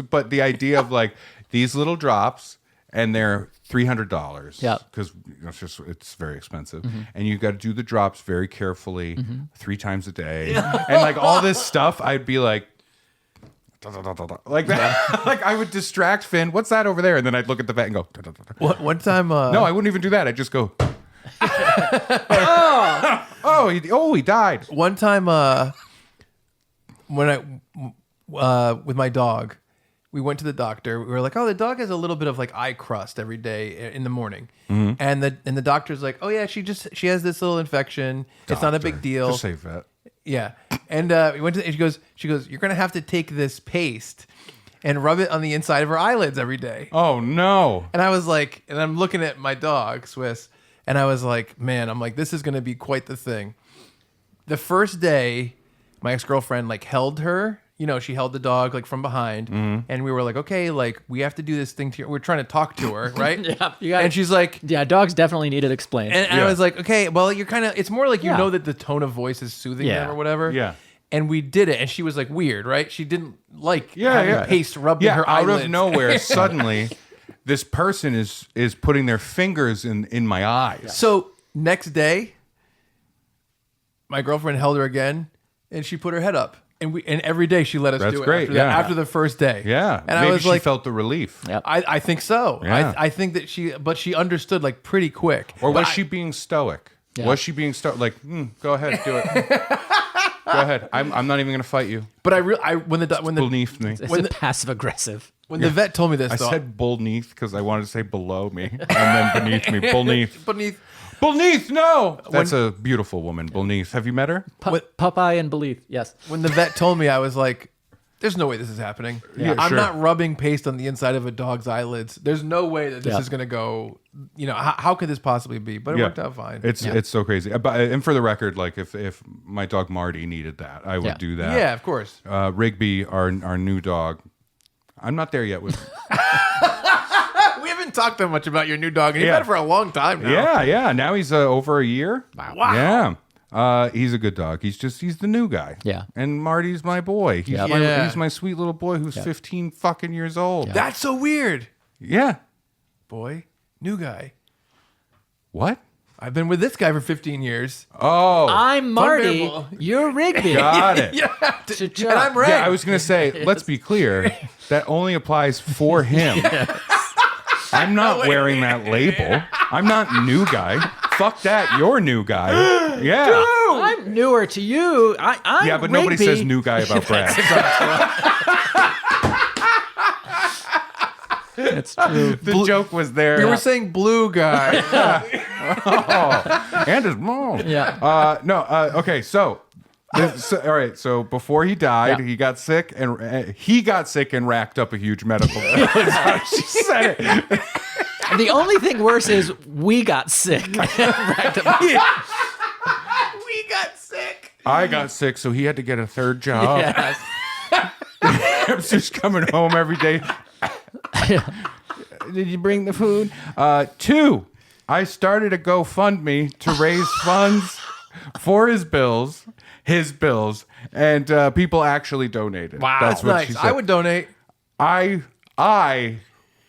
But the idea of like these little drops, and they're $300. Yeah. Because it's very expensive. And you got to do the drops very carefully 3 times a day. And like all this stuff, I'd be like, like that. Like I would distract Finn. What's that over there? And then I'd look at the vet and go. One time, no, I wouldn't even do that. I'd just go. He died. One time, when I with my dog, we went to the doctor. We were like, the dog has a little bit of like eye crust every day in the morning, and the doctor's like, she has this little infection. It's not a big deal. Just say vet. Yeah. And we went to, she goes, you're going to have to take this paste and rub it on the inside of her eyelids every day. Oh, no. And I was like, and I'm looking at my dog, Swiss, and I was like, man, this is going to be quite the thing. The first day, my ex-girlfriend like held her, she held the dog like from behind, and we were like, okay, like we have to do this thing to her. We're trying to talk to her, right? And she's like, dogs definitely need it explained. And I was like, okay, well, you're kind of, it's more like, know that the tone of voice is soothing them or whatever. Yeah. And we did it, and she was like weird, right? She didn't like having paste rubbed in her eyelids. Out of nowhere, suddenly, this person is putting their fingers in my eyes. So next day, my girlfriend held her again, and she put her head up. And every day she let us do it. Great. After the first day. Yeah. And maybe I was like, she felt the relief. Yep. I think so. Yeah. I think that she understood like pretty quick. Or was she being stoic? Yeah. Was she being stoic? Like, go ahead, do it. Go ahead. I'm not even going to fight you. But when beneath me. It's passive aggressive. When the vet told me this, I said beneath because I wanted to say below me, and then beneath me, beneath. No, that's a beautiful woman. Beneath. Have you met her? Popeye and Belief. Yes. When the vet told me, I was like, "There's no way this is happening. I'm not rubbing paste on the inside of a dog's eyelids. There's no way that this is going to go. How could this possibly be?" But it worked out fine. It's so crazy. And for the record, like if my dog Marty needed that, I would do that. Yeah, of course. Rigby, our new dog. I'm not there yet with. We haven't talked that much about your new dog, and you've had it for a long time now. Yeah. Now he's over a year. Wow. Yeah. He's a good dog. He's the new guy. Yeah. And Marty's my boy. He's my sweet little boy who's 15 fucking years old. Yeah. That's so weird. Yeah. Boy, new guy. What? I've been with this guy for 15 years. Oh. I'm Marty. You're Rigby. Got it. And I'm Ray. Yeah, I was going to say, let's be clear. That only applies for him. I'm not wearing that label. I'm not new guy. Fuck that. You're new guy. Yeah. Dude, I'm newer to you. I'm yeah, but nobody Rigby. says new guy about Brad. That's true. The joke was there. We were saying blue guy. And his mom. Yeah. Okay, so All right. So before he died, Yeah. he got sick and racked up a huge medical bill. That's how she said it. The only thing worse is we got sick. We got sick. I got sick, so he had to get a third job. Yes. Hamster's coming home every day. Did you bring the food? 2, I started a GoFundMe to raise funds for his bills, and people actually donated. Wow. That's what she nice. said. I would donate. I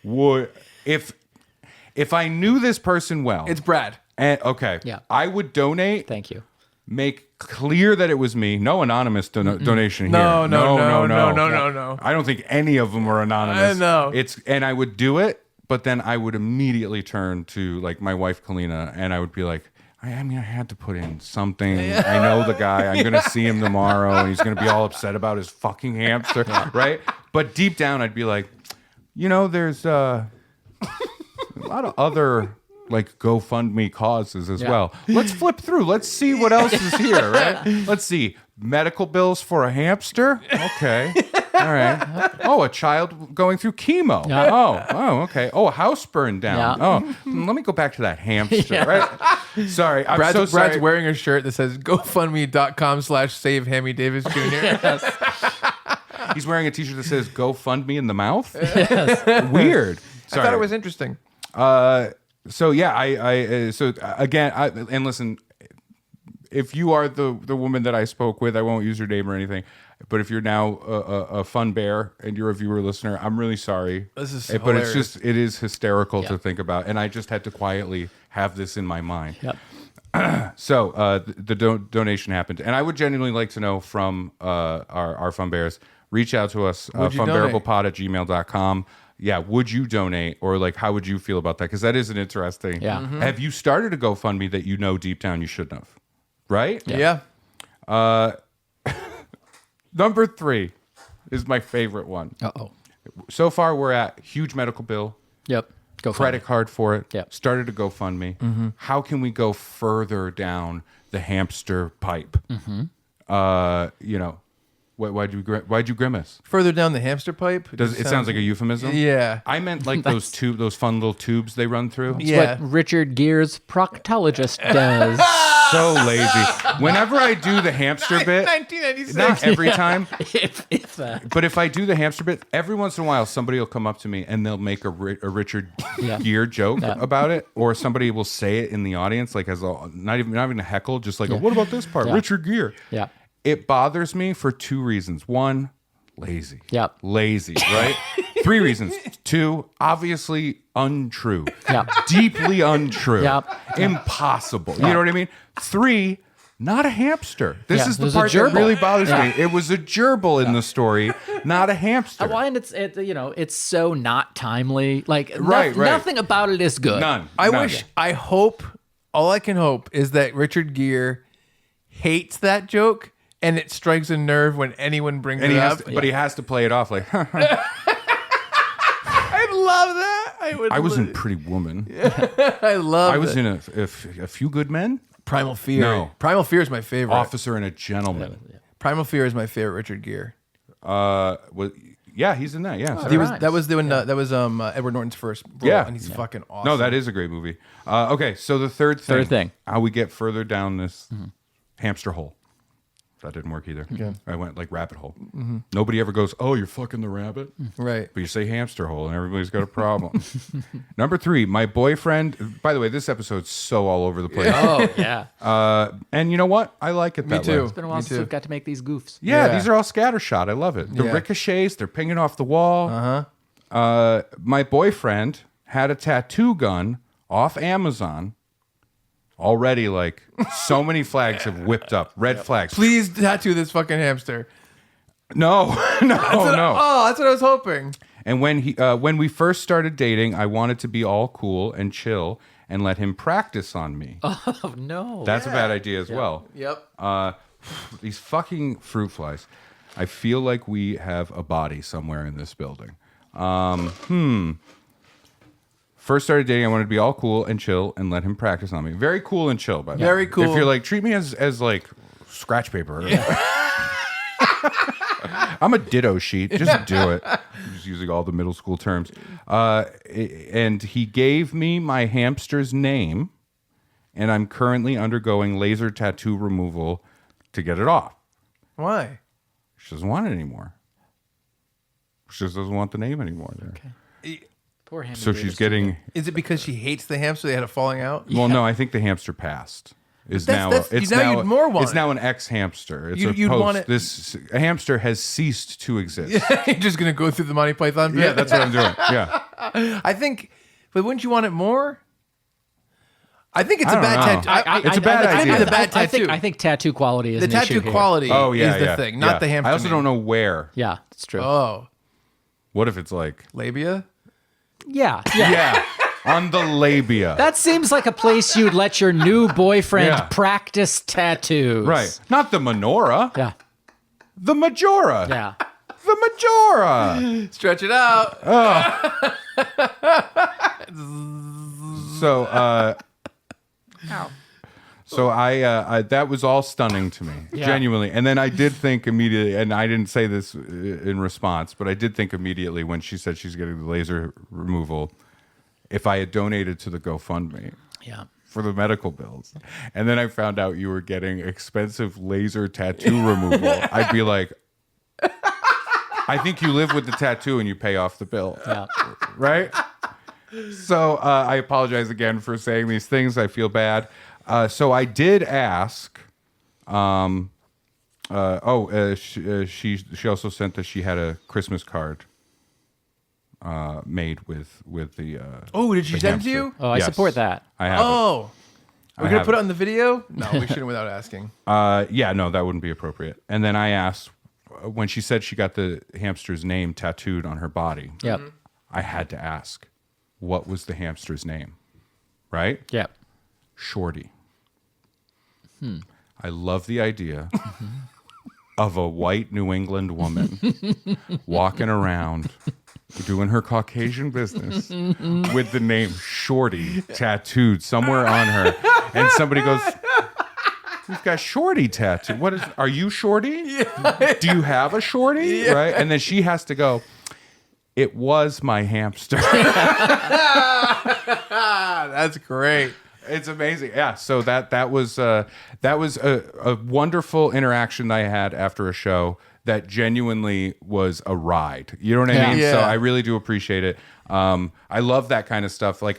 would if I knew this person well. It's Brad. And okay, Yeah. I would donate. Thank you. Make clear that it was me. No anonymous donation here. No. No. I don't think any of them were anonymous. I know. And I would do it, but then I would immediately turn to like my wife Kalina, and I would be like, I had to put in something. I know the guy. I'm gonna see him tomorrow, and he's gonna be all upset about his fucking hamster, right? But deep down, I'd be like, there's a lot of other like GoFundMe causes as well. Let's flip through. Let's see what else is here, right? Let's see. Medical bills for a hamster? Okay. All right. Oh, a child going through chemo. Yeah. Oh, okay. Oh, a house burned down. Yeah. Oh, let me go back to that hamster, right? Sorry. I'm Brad's, so sorry. Brad's wearing a shirt that says GoFundMe.com/save Hammy Davis Jr. He's wearing a t-shirt that says "Go fund me" in the mouth. Weird. I Sorry. thought it was interesting. So yeah, so again, and listen, if you are the woman that I spoke with, I won't use your name or anything. But if you're now a fun bear and you're a viewer listener, I'm really sorry. This is but it's hilarious. it is hysterical Yeah. to think about, and I just had to quietly have this in my mind. Yep. So the donation happened, and I would genuinely like to know from our fun bears. Reach out to us, Would you donate? funbearablepod@gmail.com. Yeah, would you donate, or like how would you feel about that? Because that is an interesting. Yeah. Mm-hmm. Have you started a GoFundMe that you know deep down you shouldn't have? Right. Yeah. Number 3 is my favorite one. Uh-oh. So far, we're at huge medical bill, Yep. Go for credit card for it. Yep. Started a GoFundMe. How can we go further down the hamster pipe? Why'd you grimace? Further down the hamster pipe. It sounds like a euphemism? Yeah. I meant like those fun little tubes they run through. Yeah. What Richard Gere's proctologist does. So lazy. Whenever I do the hamster bit, 1996. not every time, if but if I do the hamster bit, every once in a while somebody will come up to me and they'll make a Richard Yeah. Gere joke Yeah. about it, or somebody will say it in the audience, like as not even a heckle, just like, what about this part, Yeah. Richard Gere? Yeah. It bothers me for 2 reasons. 1, lazy. Yep. Lazy, right? 3 reasons. 2, obviously untrue. Yep. Deeply untrue. Yep. Impossible. You know what I mean? 3, not a hamster. This Yeah, is the there's a part that gerbil. really bothers Yeah. me. It was a gerbil in the story, not a hamster. Well, and it's so not timely. Like Right. nothing about it is good. None. I hope, all I can hope is that Richard Gere hates that joke and it strikes a nerve when anyone brings And it he up. has to, but he has to play it off like, I'd love that. I was in Pretty Woman. I love I was it. in a Few Good Men. Primal Fear. No. Primal Fear is my favorite. Officer and a Gentleman. Primal Fear is my favorite Richard Gere. Yeah, he's in that. Yeah. He was Right. that was Edward Norton's first role, Yeah. and he's fucking awesome. No, that is a great movie. Okay, so the third thing. How we get further down this hamster hole. That didn't work either. I went like rabbit hole. Nobody ever goes, oh, you're fucking the rabbit. right. But you say hamster hole and everybody's got a problem. Number 3, my boyfriend. By the way, this episode's so all over the place. Oh yeah. And you know what? I like it that too. way. It's been a while Me since too. we've got to make these goofs. Yeah, Yeah. these are all scattershot. I love it. The Yeah. ricochets, they're pinging off the wall. My boyfriend had a tattoo gun off Amazon. Already, like, so many flags have whipped up. Red flags. Please tattoo this fucking hamster. No, no. Oh, that's what I was hoping. And when we first started dating, I wanted to be all cool and chill and let him practice on me. Oh no. That's a bad idea as well. Yep. These fucking fruit flies. I feel like we have a body somewhere in this building. First started dating, I wanted to be all cool and chill and let him practice on me. Very cool and chill, by the way. Very cool. If you're like, treat me as like scratch paper. I'm a ditto sheet. Just do it. I'm just using all the middle school terms. And he gave me my hamster's name, and I'm currently undergoing laser tattoo removal to get it off. Why? She doesn't want it anymore. She just doesn't want the name anymore. There. E- Poor Hammy So she's getting. Is it because she hates the hamster? They had a falling out. Well, no, I think the hamster passed. Is That's- now that's- it's now now you'd more want it's it. now an ex-hamster. It's You'd want it- A hamster has ceased to exist. You're just gonna go through the Monty Python bit? Yeah, that's what I'm doing. Yeah. I think, but wouldn't you want it more? I think it's I a bad don't know. tattoo. It's a bad idea. Maybe the bad tattoo. I think tattoo quality is The an issue tattoo here. quality Oh yeah, is the yeah, thing, not yeah. the hamster. I also name. don't know where. Yeah, it's true. Oh, What if it's like labia? Yeah. yeah on the labia? That seems like a place you'd let your new boyfriend Yeah. practice tattoos. Right, not the menorah. Yeah. The majora. Yeah. The majora. Stretch it out. So, so I that was all stunning to me, genuinely. And then I did think immediately, and I didn't say this in response, but I did think immediately when she said she's getting the laser removal, if I had donated to the GoFundMe Yeah. for the medical bills, and then I found out you were getting expensive laser tattoo removal, I'd be like, I think you live with the tattoo and you pay off the bill. Yeah. Right? So I apologize again for saying these things. I feel bad. So I did ask. She also sent that she had a Christmas card made with the. Oh, did she the send it to hamster. you? Oh, I Yes. support that. I have. It. Oh, are we I gonna have put it. it on the video? No, we shouldn't without asking. Yeah, no, that wouldn't be appropriate. And then I asked when she said she got the hamster's name tattooed on her body. Yep. I had to ask, what was the hamster's name? Right? Yep. Shorty. I love the idea of a white New England woman walking around doing her Caucasian business with the name Shorty tattooed somewhere on her. And somebody goes, "We've got Shorty tattooed. What is, are you Shorty? Do you have a Shorty?" Right? And then she has to go, "It was my hamster." That's great. It's amazing. Yeah. So that was a wonderful interaction that I had after a show that genuinely was a ride. You know what I mean? Yeah. So I really do appreciate it. I love that kind of stuff. Like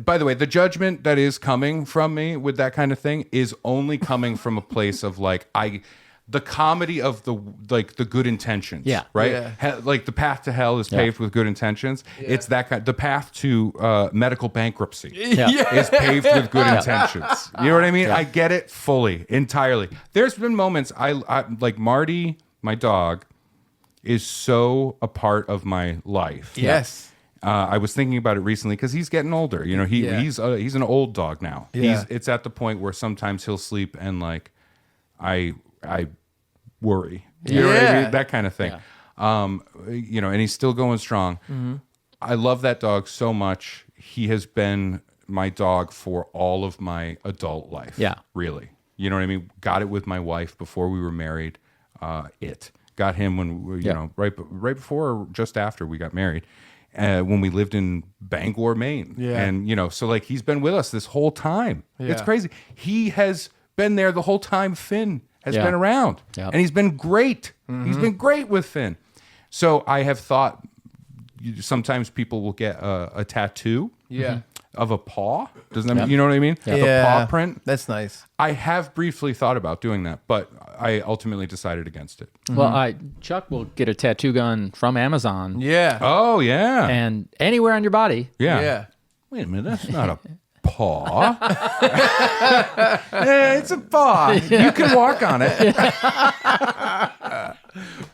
by the way, the judgment that is coming from me with that kind of thing is only coming from a place of like, the comedy of the good intentions. Yeah. Right. Yeah. Like the path to hell is paved with good intentions. It's that kind. The path to medical bankruptcy is paved with good intentions. You know what I mean? I get it fully, entirely. There's been moments I like Marty, my dog, is so a part of my life. Yes. I was thinking about it recently because he's getting older. You know, he's an old dog now. Yeah. It's at the point where sometimes he'll sleep and like I worry. You know what I Yeah. mean? That kind of thing. You know, and he's still going strong. Mm-hmm. I love that dog so much. He has been my dog for all of my adult life. Yeah. Really. You know what I mean? Got it with my wife before we were married. Got him when we, you know, right before or just after we got married. When we lived in Bangor, Maine. Yeah. And, you know, so like he's been with us this whole time. It's Yeah. crazy. He has been there the whole time Finn has Yeah. been around. Yep. And he's been great. Mm-hmm. He's been great with Finn. So I have thought sometimes people will get a tattoo Yeah. of a paw. Doesn't that, you know what I mean? Yeah. The paw print. That's nice. I have briefly thought about doing that, but I ultimately decided against it. Well, Chuck will get a tattoo gun from Amazon Yeah. Oh, yeah. and anywhere on your body. Yeah. Yeah. Wait a minute, that's not a paw. Yeah, it's a paw. You can walk on it.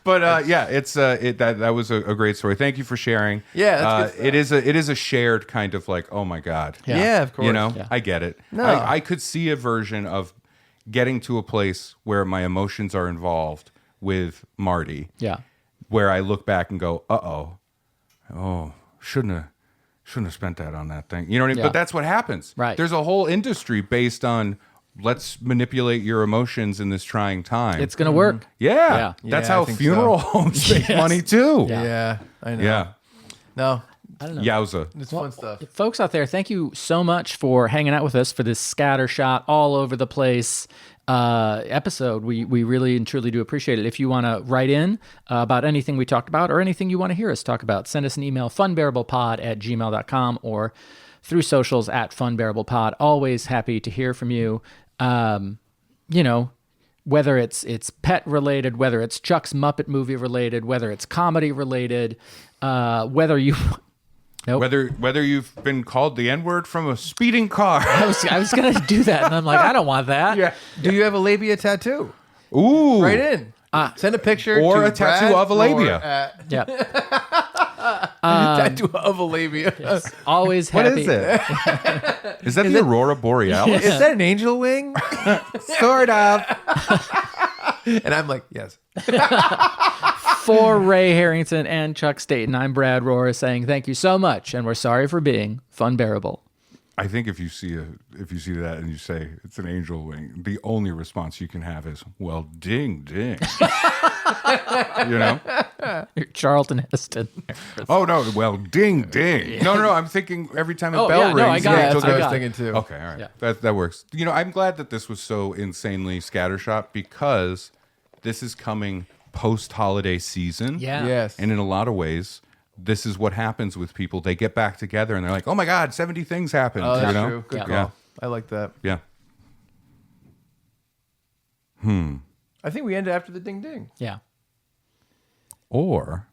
But yeah, it's that was a great story. Thank you for sharing. Yeah, that's good it is a shared kind of like, oh my God. Yeah, of course. You know, Yeah. I get it. No. I could see a version of getting to a place where my emotions are involved with Marty. Yeah. Where I look back and go, shouldn't have spent that on that thing. You know what I mean? Yeah. But that's what happens. Right. There's a whole industry based on let's manipulate your emotions in this trying time. It's gonna work. yeah. That's Yeah, I how think funeral so. homes make money too. Yeah, I know. Yeah. No, I don't know. Yowza. it's fun stuff. Folks out there, thank you so much for hanging out with us for this scattershot all over the place episode. We really and truly do appreciate it. If you want to write in about anything we talked about or anything you want to hear us talk about, send us an email, funbearablepod@gmail.com, or through socials @funbearablepod. Always happy to hear from you. You know, whether it's pet related, whether it's Chuck's Muppet movie related, whether it's comedy related, whether you... Nope. Whether you've been called the N-word from a speeding car. I was gonna do that, and I'm like, I don't want that. Yeah. Do you have a labia tattoo? Ooh. Write in. Send a picture Or to a tattoo Brad of a labia. Rohr at Yeah. tattoo of a labia. Yes. Always What happy. is it? Is that the Aurora Borealis? Is that an angel wing? Sort of. And I'm like, yes. For Ray Harrington and Chuck Staten, I'm Brad Rohr saying thank you so much, and we're sorry for being Funbearable. I think if you see that and you say it's an angel wing, the only response you can have is, well, ding ding. You know? You're Charlton Heston. Oh no, well, ding ding. No, I'm thinking every time a Oh, bell yeah, rings. no, I got the it. angel That's what I goes- was thinking too. Okay, all right. Yeah. That works. You know, I'm glad that this was so insanely scattershot because this is coming post-holiday season. Yeah. Yes. And in a lot of ways, this is what happens with people. They get back together and they're like, oh my God, 70 things happened. Oh, that's you know? true. Good Yeah. call. Yeah. I like that. Yeah. I think we end after the ding ding. Yeah. Or...